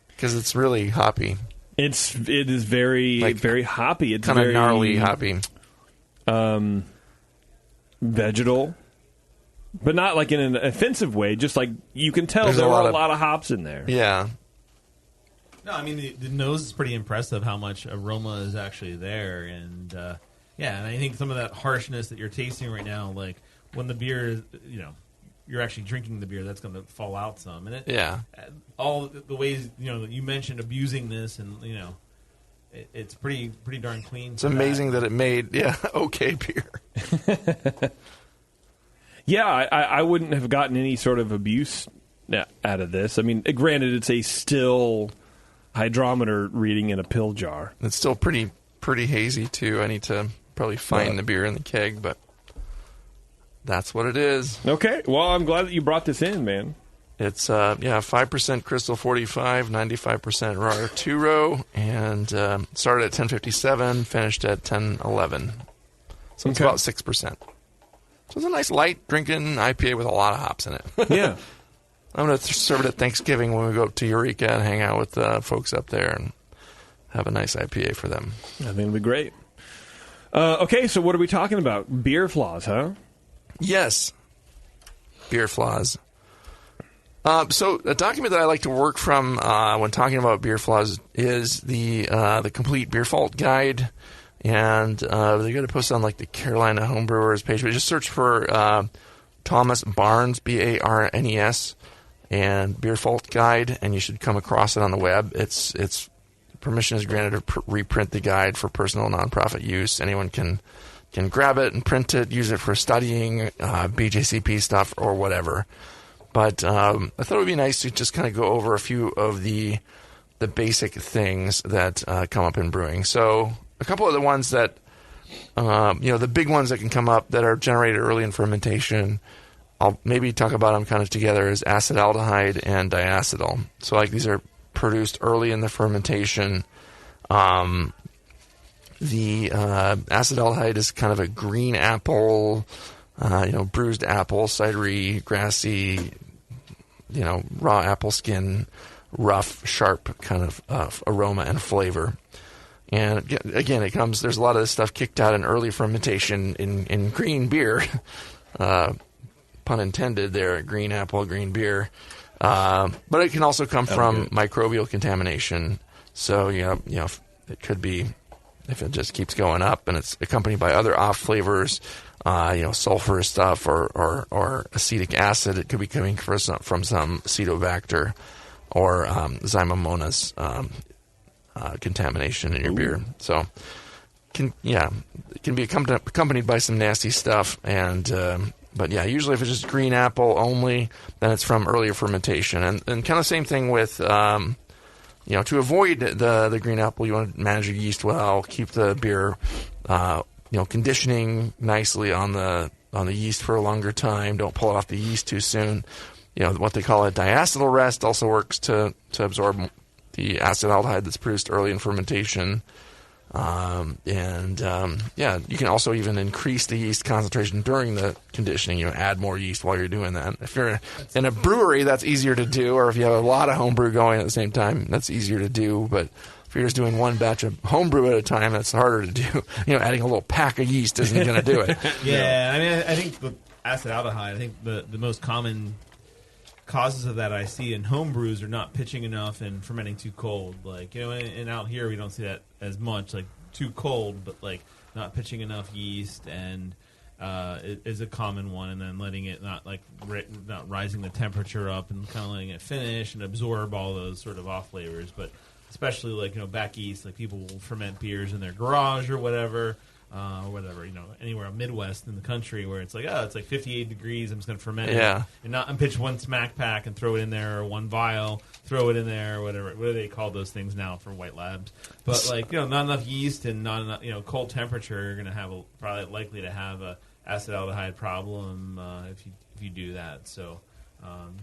because it's really hoppy. It is very, very hoppy. It's kind of gnarly hoppy. Vegetal, but not like in an offensive way. Just like you can tell there are a lot of hops in there. Yeah. No, I mean the nose is pretty impressive. How much aroma is actually there, and and I think some of that harshness that you're tasting right now, like when the beer is, you're actually drinking the beer, that's going to fall out some. And all the ways that you mentioned abusing this, and it's pretty darn clean. It's amazing that it made okay beer. Yeah, I wouldn't have gotten any sort of abuse out of this. I mean, granted, it's a still hydrometer reading in a pill jar. It's still pretty hazy too. I need to probably find the beer in the keg, but that's what it is. Okay, well, I'm glad that you brought this in, man. It's 5% Crystal 45, 95% raw 2-row, and started at 10.57, finished at 10.11. So it's about 6%. So it's a nice light drinking IPA with a lot of hops in it. Yeah. I'm going to serve it at Thanksgiving when we go up to Eureka and hang out with folks up there and have a nice IPA for them. I think it'll be great. Okay, so what are we talking about? Beer flaws, huh? Yes. Beer flaws. So a document that I like to work from when talking about beer flaws is the complete beer fault guide, and they're going to post it on like the Carolina Homebrewers page. But just search for Thomas Barnes, Barnes, and beer fault guide, and you should come across it on the web. It's permission is granted to reprint the guide for personal nonprofit use. Anyone can grab it and print it, use it for studying BJCP stuff or whatever. But I thought it would be nice to just kind of go over a few of the basic things that come up in brewing. So a couple of the ones that, the big ones that can come up that are generated early in fermentation, I'll maybe talk about them kind of together as acetaldehyde and diacetyl. So like these are produced early in the fermentation. The acetaldehyde is kind of a green apple, bruised apple, cidery, grassy, raw apple skin, rough, sharp kind of aroma and flavor. And again, there's a lot of this stuff kicked out in early fermentation in green beer, pun intended there, green apple, green beer. But it can also come from microbial contamination. So, it could be, if it just keeps going up and it's accompanied by other off flavors, sulfurous stuff or acetic acid. It could be coming from some Acetobacter or Zymomonas contamination in your beer. So, it can be accompanied by some nasty stuff. And but usually if it's just green apple only, then it's from earlier fermentation. And kind of same thing with to avoid the green apple, you want to manage your yeast well, keep the beer conditioning nicely on the yeast for a longer time. Don't pull it off the yeast too soon. What they call a diacetyl rest also works to absorb the acetaldehyde that's produced early in fermentation. You can also even increase the yeast concentration during the conditioning. Add more yeast while you're doing that. If you're in a brewery, that's easier to do, or if you have a lot of homebrew going at the same time, that's easier to do. But if you're just doing one batch of homebrew at a time, that's harder to do. Adding a little pack of yeast isn't going to do it. Yeah, I mean, I think with acetaldehyde, I think the most common causes of that I see in homebrews are not pitching enough and fermenting too cold. Like, and out here we don't see that as much, like too cold, but like not pitching enough yeast and it is a common one, and then letting it not rising the temperature up and kind of letting it finish and absorb all those sort of off flavors. But especially like back east, like people will ferment beers in their garage or whatever, anywhere in Midwest in the country where it's like, it's like 58 degrees, I'm just going to ferment it and pitch one smack pack and throw it in there, or one vial, throw it in there, or whatever. What do they call those things now for white labs? But like, not enough yeast and not enough, cold temperature, you're going to have probably likely to have a acetaldehyde problem if you do that. So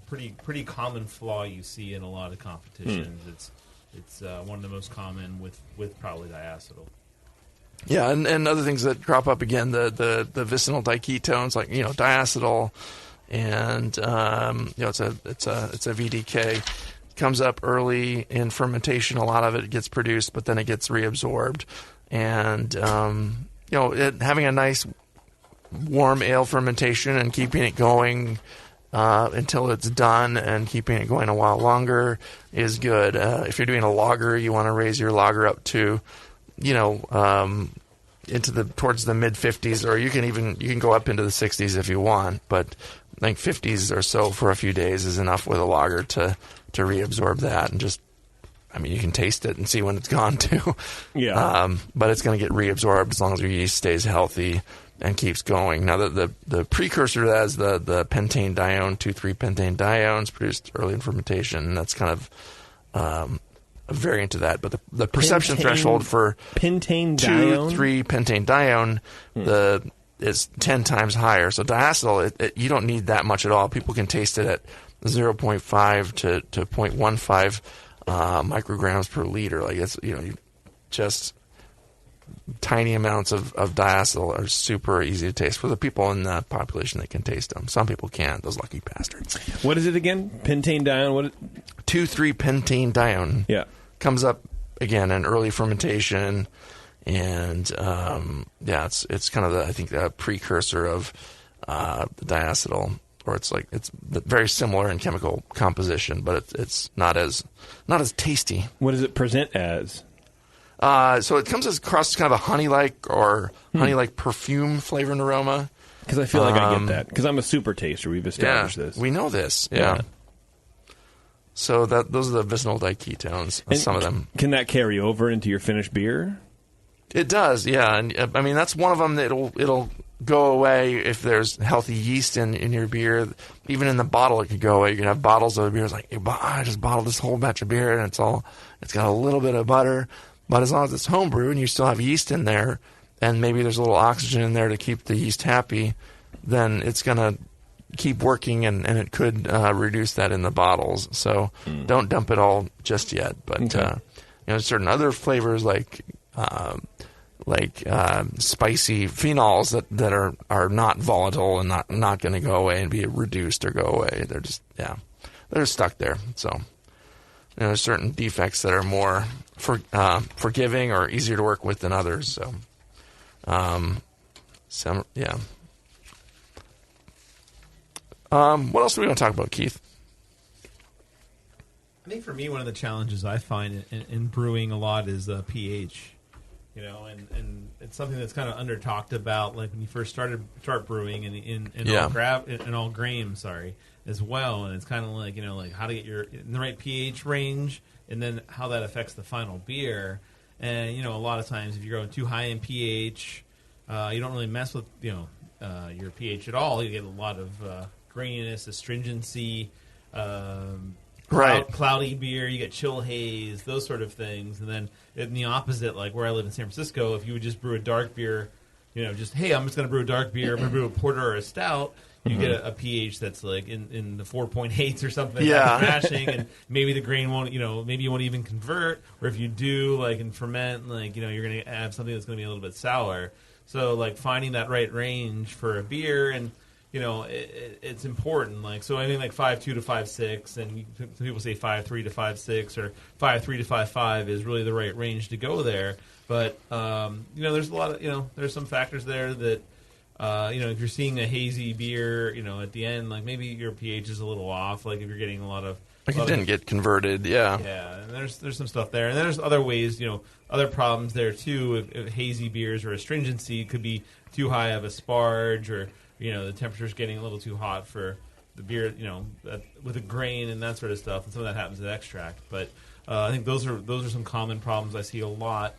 pretty common flaw you see in a lot of competitions. It's one of the most common with probably diacetyl. Yeah, and other things that crop up again, the vicinal diketones like diacetyl, and it's a VDK, comes up early in fermentation. A lot of it gets produced, but then it gets reabsorbed, and having a nice warm ale fermentation and keeping it going until it's done and keeping it going a while longer is good. If you're doing a lager, you want to raise your lager up to towards the mid 50s, or you can go up into the 60s if you want, but I think 50s or so for a few days is enough with a lager to reabsorb that, and just, you can taste it and see when it's gone too. Yeah. But it's going to get reabsorbed as long as your yeast stays healthy and keeps going. Now the precursor to that is the pentane dione, 2,3-pentane dione, is produced early in fermentation, and that's kind of a variant of that. But the perception threshold for pentane dione, 2,3-pentane dione, is 10 times higher. So diacetyl, you don't need that much at all. People can taste it at 0.5 to 0.15 micrograms per liter. Like it's just tiny amounts of diacetyl are super easy to taste for the people in the population that can taste them. Some people can't. Those lucky bastards. What is it again? Pentane dione. What? 2,3-pentane dione. Yeah, comes up again in early fermentation, and it's kind of the precursor of the diacetyl, or it's very similar in chemical composition, but it's not as tasty. What does it present as? So it comes across kind of a honey-like or honey-like perfume flavor and aroma. Because I feel like I get that. Because I'm a super taster. We've established this. We know this. Yeah. So those are the vicinal diketones. Some of them. Can that carry over into your finished beer? It does. Yeah, and that's one of them that it'll go away if there's healthy yeast in your beer. Even in the bottle, it could go away. You can have bottles of beer. It's like, I just bottled this whole batch of beer, and it's got a little bit of butter. But as long as it's homebrew and you still have yeast in there, and maybe there's a little oxygen in there to keep the yeast happy, then it's going to keep working, and it could reduce that in the bottles. So don't dump it all just yet. But certain other flavors like spicy phenols that are not volatile and not going to go away and be reduced or go away. They're just they're stuck there. So there's certain defects that are more forgiving or easier to work with than others. So, what else are we going to talk about, Keith? I think for me, one of the challenges I find in brewing a lot is pH. And it's something that's kind of under talked about, like when you first start brewing in all grain, as well. And it's kind of like like how to get your in the right pH range, and then how that affects the final beer. And a lot of times if you're going too high in pH, you don't really mess with your pH at all. You get a lot of graininess, astringency, cloudy beer. You get chill haze, those sort of things. And then in the opposite, like where I live in San Francisco, if you would just brew a dark beer, I'm just going to brew a dark beer. I'm going to brew a porter or a stout. You get a pH that's like in the 4.8s or something. Yeah. Like mashing, and maybe the grain won't, maybe you won't even convert. Or if you do, like, and ferment, like, you're going to have something that's going to be a little bit sour. So, like, finding that right range for a beer, and, it's important. Like, so anything like 5.2 to 5.6, and some people say 5.3 to 5.6 or 5.3 to 5.5 is really the right range to go there. But there's a lot of there's some factors there that if you're seeing a hazy beer, at the end, like maybe your pH is a little off. Like if you're getting a lot of like it didn't get converted, yeah. Yeah, and there's some stuff there, and then there's other ways, other problems there too. If hazy beers or astringency could be too high of a sparge, or the temperature's getting a little too hot for the beer, with a grain and that sort of stuff, and some of that happens with extract. But I think those are some common problems I see a lot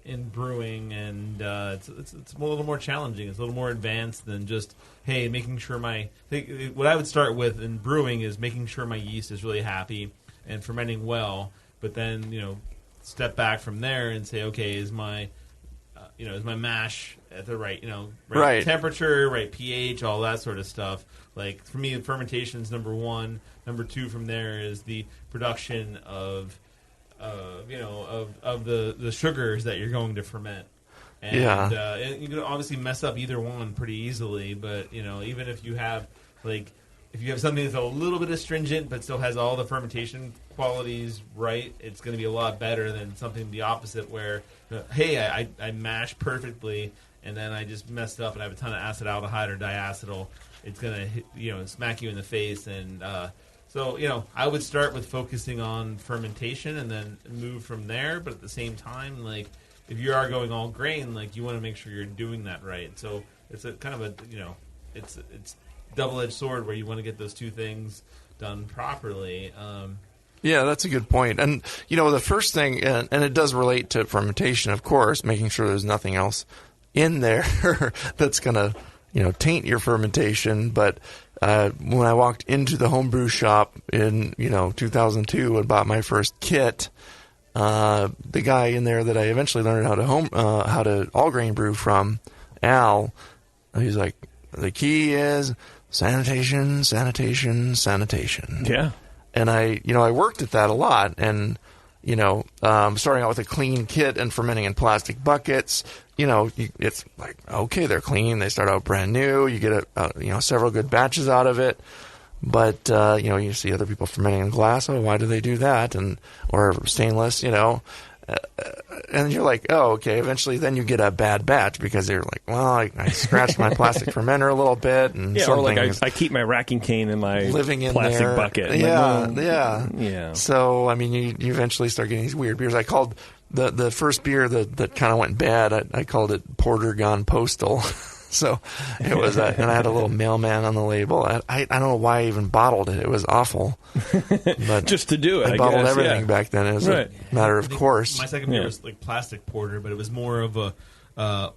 in brewing, and it's a little more challenging. It's a little more advanced than just making sure what I would start with in brewing is making sure my yeast is really happy and fermenting well. But then step back from there and say, okay, is my mash at the right right temperature, right pH, all that sort of stuff. Like for me, fermentation is number one. Number two from there is the production of the sugars that you're going to ferment. And, and you can obviously mess up either one pretty easily, but even if you have something that's a little bit astringent but still has all the fermentation qualities right, it's going to be a lot better than something the opposite where I mash perfectly and then I just messed up and I have a ton of acetaldehyde or diacetyl. It's going to smack you in the face. And so I would start with focusing on fermentation and then move from there. But at the same time, like if you are going all grain, like you want to make sure you're doing that right. So it's a kind of a it's double-edged sword where you want to get those two things done properly. Yeah, that's a good point. And the first thing, and it does relate to fermentation, of course, making sure there's nothing else in there that's going to taint your fermentation. But when I walked into the homebrew shop in 2002 and bought my first kit, the guy in there that I eventually learned how to all grain brew from, Al, he's like, the key is sanitation, sanitation, sanitation. Yeah. And I worked at that a lot, and starting out with a clean kit and fermenting in plastic buckets. It's like, okay, they're clean. They start out brand new. You get several good batches out of it. But you see other people fermenting in glass. Oh, why do they do that? Or stainless, and you're like, oh, okay. Eventually, then you get a bad batch because you're like, well, I scratched my plastic fermenter a little bit, and or like I keep my racking cane in my living in plastic there. bucket. Yeah. So I mean, you eventually start getting these weird beers. I called the first beer that kind of went bad. I called it Porter Gone Postal. So it was, and I had a little mailman on the label. I don't know why I even bottled it. It was awful. But just to do it, I bottled everything back then. It was a matter of course. My second beer was like plastic porter, but it was more of a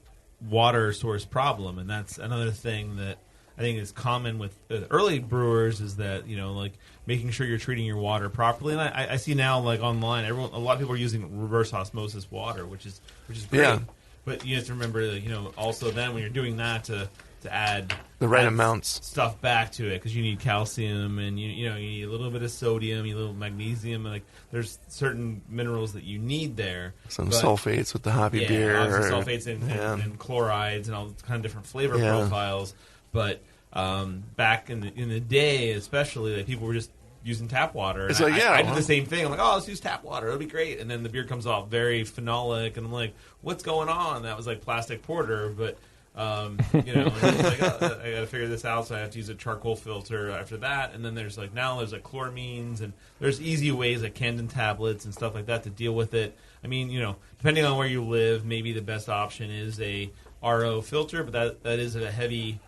water source problem, and that's another thing that I think is common with early brewers is that like making sure you're treating your water properly. And I see now like online, a lot of people are using reverse osmosis water, which is great. Yeah. But you have to remember that, also then when you're doing that to add the right amounts stuff back to it, because you need calcium and you need a little bit of sodium, you need a little magnesium, and like there's certain minerals that you need there. Some sulfates with the hoppy beer, sulfates and chlorides and all kind of different flavor profiles. But back in the day, especially, like people were just using tap water. It's like, I did the same thing. I'm like, let's use tap water. It'll be great. And then the beer comes off very phenolic, and I'm like, what's going on? That was like plastic porter, but and it's like, I got to figure this out, so I have to use a charcoal filter after that. And then there's chloramines, and there's easy ways like Candon tablets and stuff like that to deal with it. I mean, depending on where you live, maybe the best option is a RO filter, but that is a heavy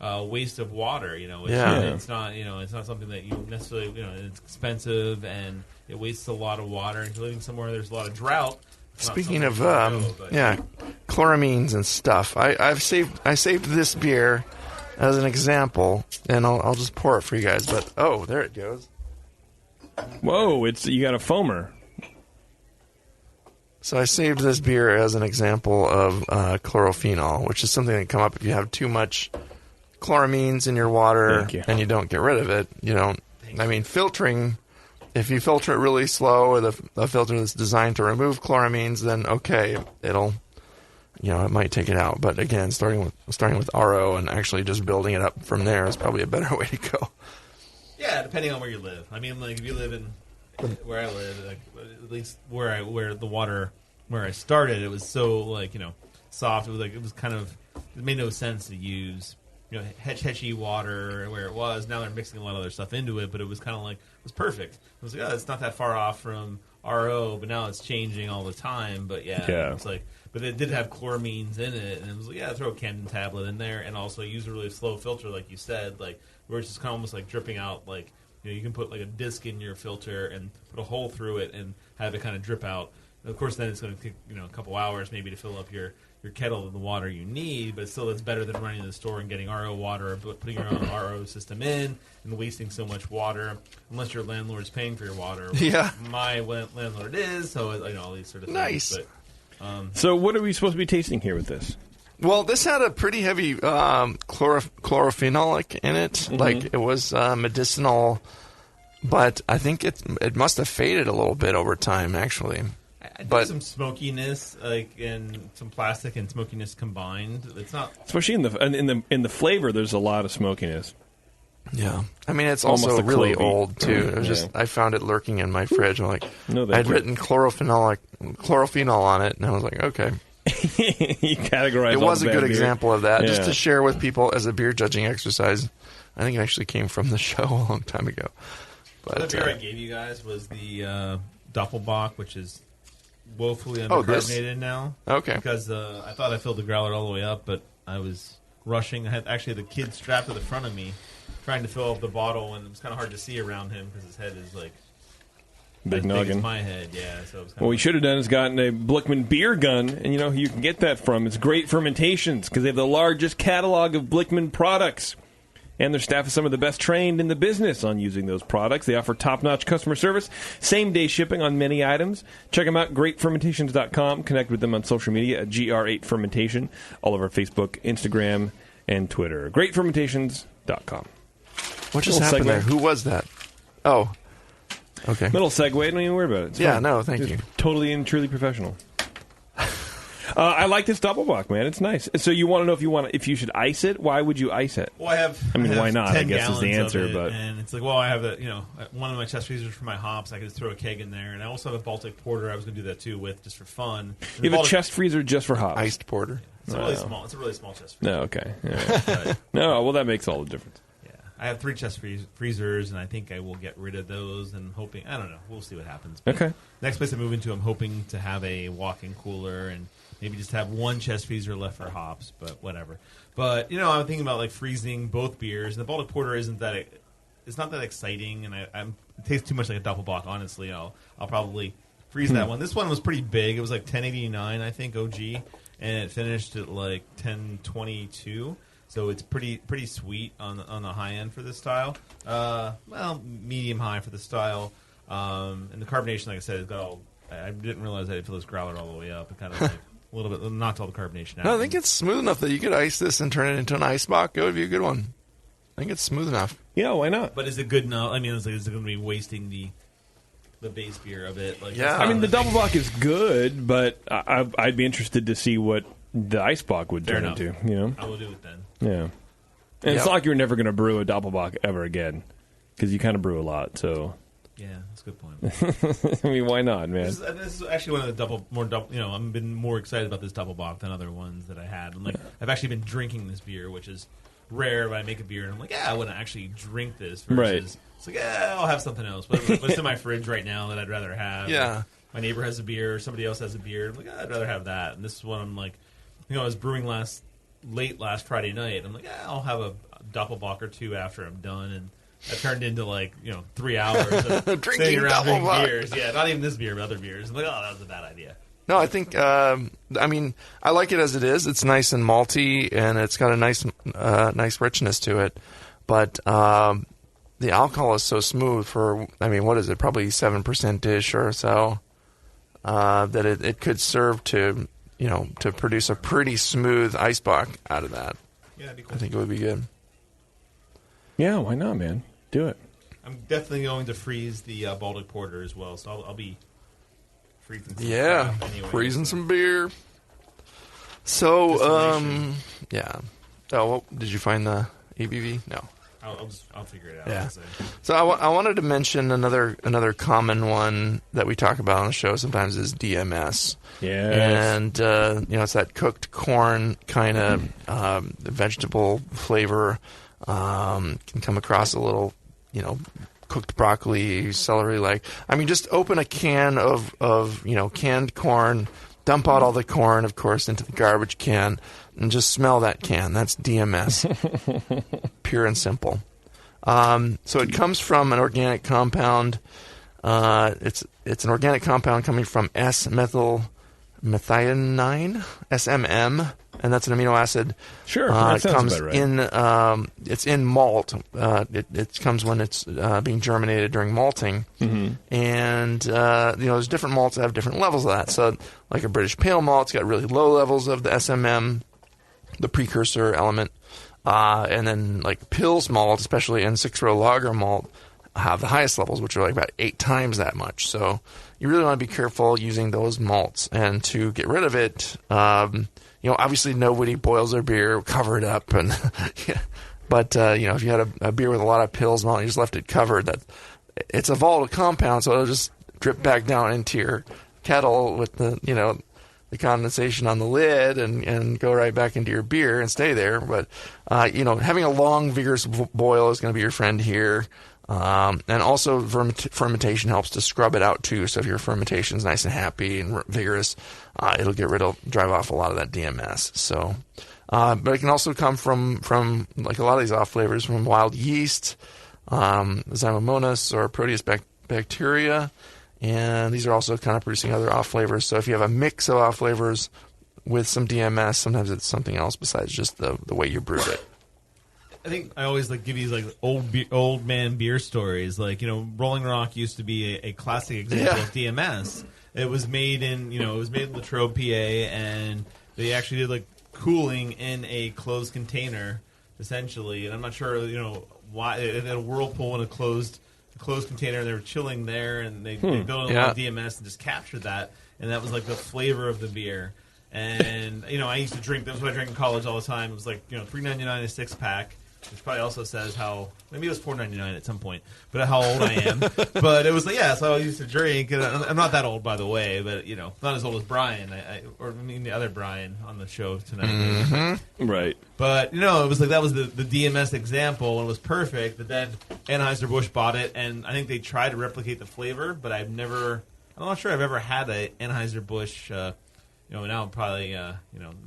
waste of water. It's not it's not something that you necessarily it's expensive and it wastes a lot of water. And if you're living somewhere there's a lot of drought. Speaking of chloramines and stuff, I saved this beer as an example, and I'll just pour it for you guys. But there it goes. Whoa! You got a foamer. So I saved this beer as an example of chlorophenol, which is something that come up if you have too much chloramines in your water and you don't get rid of it. Filtering. If you filter it really slow, or the filter that's designed to remove chloramines, then okay, it'll it might take it out. But again, starting with RO and actually just building it up from there is probably a better way to go. Yeah, depending on where you live. I mean, like if you live in where I live, like, at least where I started, it was so soft. It was kind of, it made no sense to use hetchy water where it was. Now they're mixing a lot of other stuff into it, but it was kind of like, it was perfect. It was like, it's not that far off from RO, but now it's changing all the time. But it's like, but it did have chloramines in it, and it was like, throw a Camden tablet in there, and also use a really slow filter, like you said, like where it's just kind of almost like dripping out. Like you can put like a disc in your filter and put a hole through it and have it kind of drip out. And of course, then it's going to take a couple hours maybe to fill up your kettle of the water you need, but still that's better than running to the store and getting RO water or putting your own RO system in and wasting so much water, unless your landlord's paying for your water. Yeah. My landlord is, so all these sort of things. Nice. But, so what are we supposed to be tasting here with this? Well, this had a pretty heavy chlorophenolic in it. Mm-hmm. Like it was medicinal, but I think it must have faded a little bit over time, actually. I think some smokiness, and some plastic and smokiness combined. It's not, especially in the flavor. There's a lot of smokiness. Yeah, I mean it's also really old too. It was just I found it lurking in my fridge. I'm like, I'd written chlorophenol on it, and I was like, okay. You categorize. It was a good example of that, just Yeah. to share with people as a beer judging exercise. I think it actually came from the show a long time ago. But the beer I gave you guys was the Doppelbock, which is woefully undercarbonated now. Okay. Because I thought I filled the growler all the way up, but I was rushing. I had actually the kid strapped to the front of me, trying to fill up the bottle, and it was kind of hard to see around him because his head is like big as noggin. big as my head. Yeah. So it was what we should have done is gotten a Blickman beer gun, and who you can get that from. It's Great Fermentations because they have the largest catalog of Blickman products. And their staff is some of the best trained in the business on using those products. They offer top-notch customer service, same-day shipping on many items. Check them out, greatfermentations.com. Connect with them on social media at GR8Fermentation, all over Facebook, Instagram, and Twitter. Greatfermentations.com. What just happened there? Who was that? Oh, okay. Little segue. Don't even worry about it. It's fine. No, thank you. Totally and truly professional. I like this Doppelbock, man. It's nice. So you want to know if you should ice it? Why would you ice it? Well, I have why not? 10 I guess is the gallons answer. of it, But and it's like, well, I have one of my chest freezers for my hops. I could just throw a keg in there, and I also have a Baltic Porter. I was going to do that too just for fun. And you have a chest freezer just for hops. Iced porter. It's a really small. It's a really small chest freezer. No, okay. Yeah. No, well, that makes all the difference. Yeah, I have 3 chest freezers, and I think I will get rid of those. And hoping, I don't know, we'll see what happens. But okay. Next place I move into, I'm hoping to have a walk-in cooler and maybe just have one chest freezer left for hops, but whatever. But I'm thinking about freezing both beers. And the Baltic Porter isn't that it's not that exciting, and it tastes too much like a Doppelbock. Honestly, I'll probably freeze that one. This one was pretty big. It was like 1089, I think, OG, and it finished at like 1022. So it's pretty sweet on the high end for this style. Medium high for the style. And the carbonation, like I said, has got all. I didn't realize I had to fill this growler all the way up. It kind of a little bit knocked all the carbonation out. No, I think it's smooth enough that you could ice this and turn it into an ice bock. It would be a good one. I think it's smooth enough. Yeah, why not? But is it good enough? I mean, is it going to be wasting the base beer a bit? I mean, the Doppelbock is good, but I'd be interested to see what the ice bock would turn into. I will do it then. Yeah, and it's not like you're never going to brew a Doppelbock ever again because you kind of brew a lot. So yeah, that's a good point. I mean, why not, man? This is actually one of the I've been more excited about this Doppelbock than other ones that I had. And I've actually been drinking this beer, which is rare. When I make a beer, and I'm like, I wouldn't actually drink this. Versus, right. It's like, I'll have something else. But what's in my fridge right now that I'd rather have? Yeah. My neighbor has a beer. Somebody else has a beer. I'm like, I'd rather have that. And this is one I'm like, I was brewing late last Friday night. I'm like, I'll have a Doppelbock or two after I'm done. And that turned into 3 hours of drinking sitting around drinking Doppelbock. beers. Yeah, not even this beer, but other beers. I'm like, that was a bad idea. No, I think, I like it as it is. It's nice and malty, and it's got a nice richness to it. But the alcohol is so smooth for, what is it, probably 7%-ish or so, that it could serve to produce a pretty smooth ice bock out of that. Yeah, that'd be cool. I think it would be good. Yeah, why not, man? Do it. I'm definitely going to freeze the Baltic Porter as well, so I'll be freezing some Yeah, crap anyway, freezing some beer. So, yeah. Oh, well, did you find the ABV? No. I'll figure it out. Yeah. So I wanted to mention another common one that we talk about on the show sometimes is DMS. Yeah. And it's that cooked corn kind of vegetable flavor. Can come across a little, cooked broccoli, celery. Just open a can of canned corn. Dump out all the corn, of course, into the garbage can, and just smell that can. That's DMS, pure and simple. So it comes from an organic compound. It's an organic compound coming from S-methylmethionine, SMM, and that's an amino acid. Sure, that sounds comes about right. It's in malt. It comes when it's being germinated during malting, and there's different malts that have different levels of that. So, like a British pale malt, it's got really low levels of the SMM, the precursor element, and then like Pils malt, especially and 6-row lager malt, have the highest levels, which are like about 8 times that much. So you really want to be careful using those malts, and to get rid of it. Obviously nobody boils their beer, cover it up, and but if you had a beer with a lot of Pils malt, and you just left it covered, it's a volatile compound, so it'll just drip back down into your kettle with the condensation on the lid and go right back into your beer and stay there. But having a long, vigorous boil is going to be your friend here. And also fermentation helps to scrub it out too. So if your fermentation is nice and happy and vigorous, it'll drive off a lot of that DMS. So, but it can also come from like a lot of these off flavors from wild yeast, Zymomonas or Proteus bacteria, and these are also kind of producing other off flavors. So if you have a mix of off flavors with some DMS, sometimes it's something else besides just the way you brewed it. I think I always give these old man beer stories. Rolling Rock used to be a classic example of DMS. It was made in Latrobe, PA, and they actually did cooling in a closed container, essentially. And I'm not sure why it had a whirlpool in a closed container, and they were chilling there, and they built in a lot of DMS and just captured that, and that was the flavor of the beer. And I used to drink. That was what I drank in college all the time. It was $3.99 a 6-pack. Which probably also says maybe it was $4.99 at some point, but how old I am. But it was so I used to drink, and I'm not that old, by the way, but not as old as Brian, the other Brian on the show tonight. Mm-hmm. Right. But it was that was the DMS example, and it was perfect. But then Anheuser-Busch bought it, and I think they tried to replicate the flavor, but I'm not sure I've ever had a Anheuser-Busch. Now I'm probably,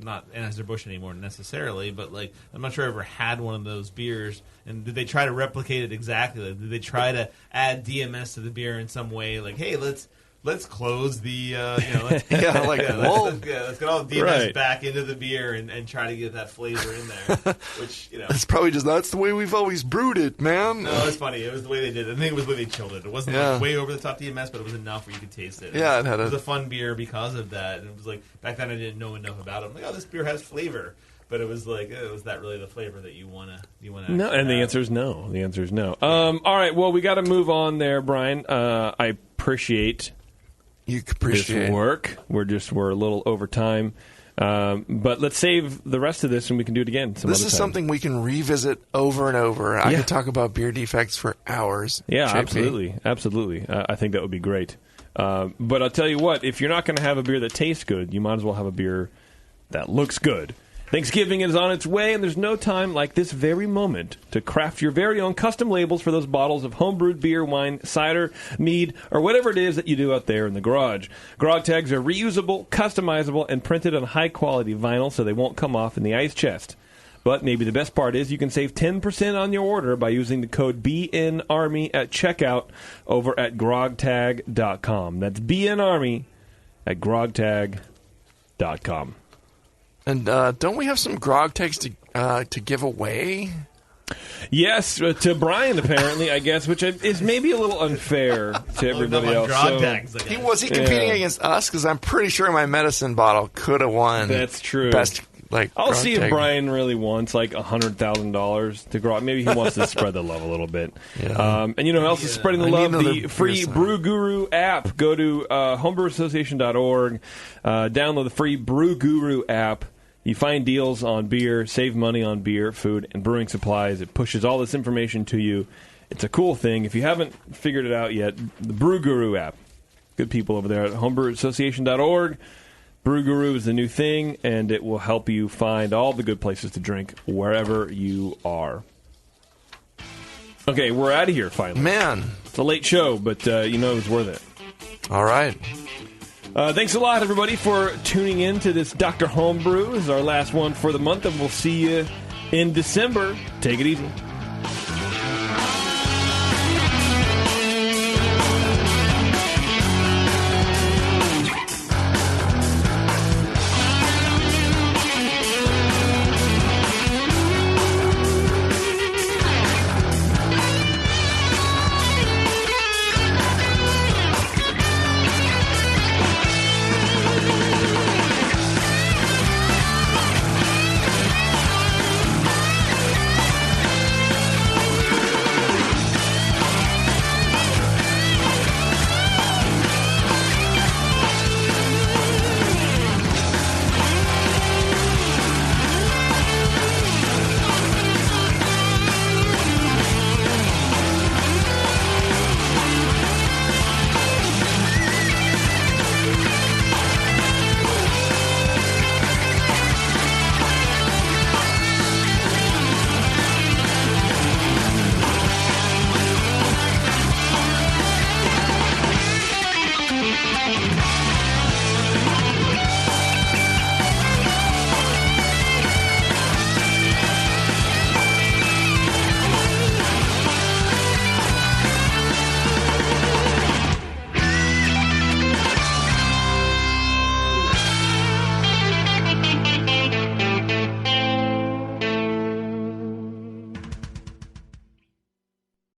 not Anheuser-Busch anymore necessarily, but I'm not sure I ever had one of those beers. And did they try to replicate it exactly? Did they try to add DMS to the beer in some way? Hey, let's close the, let's get all the DMS back into the beer and try to get that flavor in there. Which that's probably that's the way we've always brewed it, man. No, it's funny. It was the way they did it. I think it was the way they chilled it. It wasn't way over the top DMS, but it was enough where you could taste it. Yeah, it was a fun beer because of that. And it was back then I didn't know enough about it. I'm this beer has flavor. But it was was that really the flavor that you wanna? No, and the answer is no. The answer is no. All right, well, we got to move on there, Brian. I appreciate this work. We're a little over time, but let's save the rest of this and we can do it again. This is something we can revisit over and over. I could talk about beer defects for hours. Yeah, JP. absolutely. I think that would be great. But I'll tell you what: if you're not going to have a beer that tastes good, you might as well have a beer that looks good. Thanksgiving is on its way, and there's no time like this very moment to craft your very own custom labels for those bottles of homebrewed beer, wine, cider, mead, or whatever it is that you do out there in the garage. Grog tags are reusable, customizable, and printed on high-quality vinyl so they won't come off in the ice chest. But maybe the best part is you can save 10% on your order by using the code BNARMY at checkout over at grogtag.com. That's BNARMY at grogtag.com. And don't we have some grog tags to give away? Yes, to Brian apparently, I guess, which is maybe a little unfair to everybody else. Was he competing against us? Because I'm pretty sure my medicine bottle could have won. That's true. Best. I'll see if Brian really wants $100,000 to grow. Maybe he wants to spread the love a little bit. Yeah. And who else is spreading the love? The free Brew Guru app. Go to homebrewassociation.org. Download the free Brew Guru app. You find deals on beer, save money on beer, food, and brewing supplies. It pushes all this information to you. It's a cool thing. If you haven't figured it out yet, the Brew Guru app. Good people over there at homebrewAssociation.org. Brew Guru is the new thing, and it will help you find all the good places to drink wherever you are. Okay, we're out of here finally. Man. It's a late show, but it was worth it. All right. Thanks a lot, everybody, for tuning in to this Dr. Homebrew. This is our last one for the month, and we'll see you in December. Take it easy.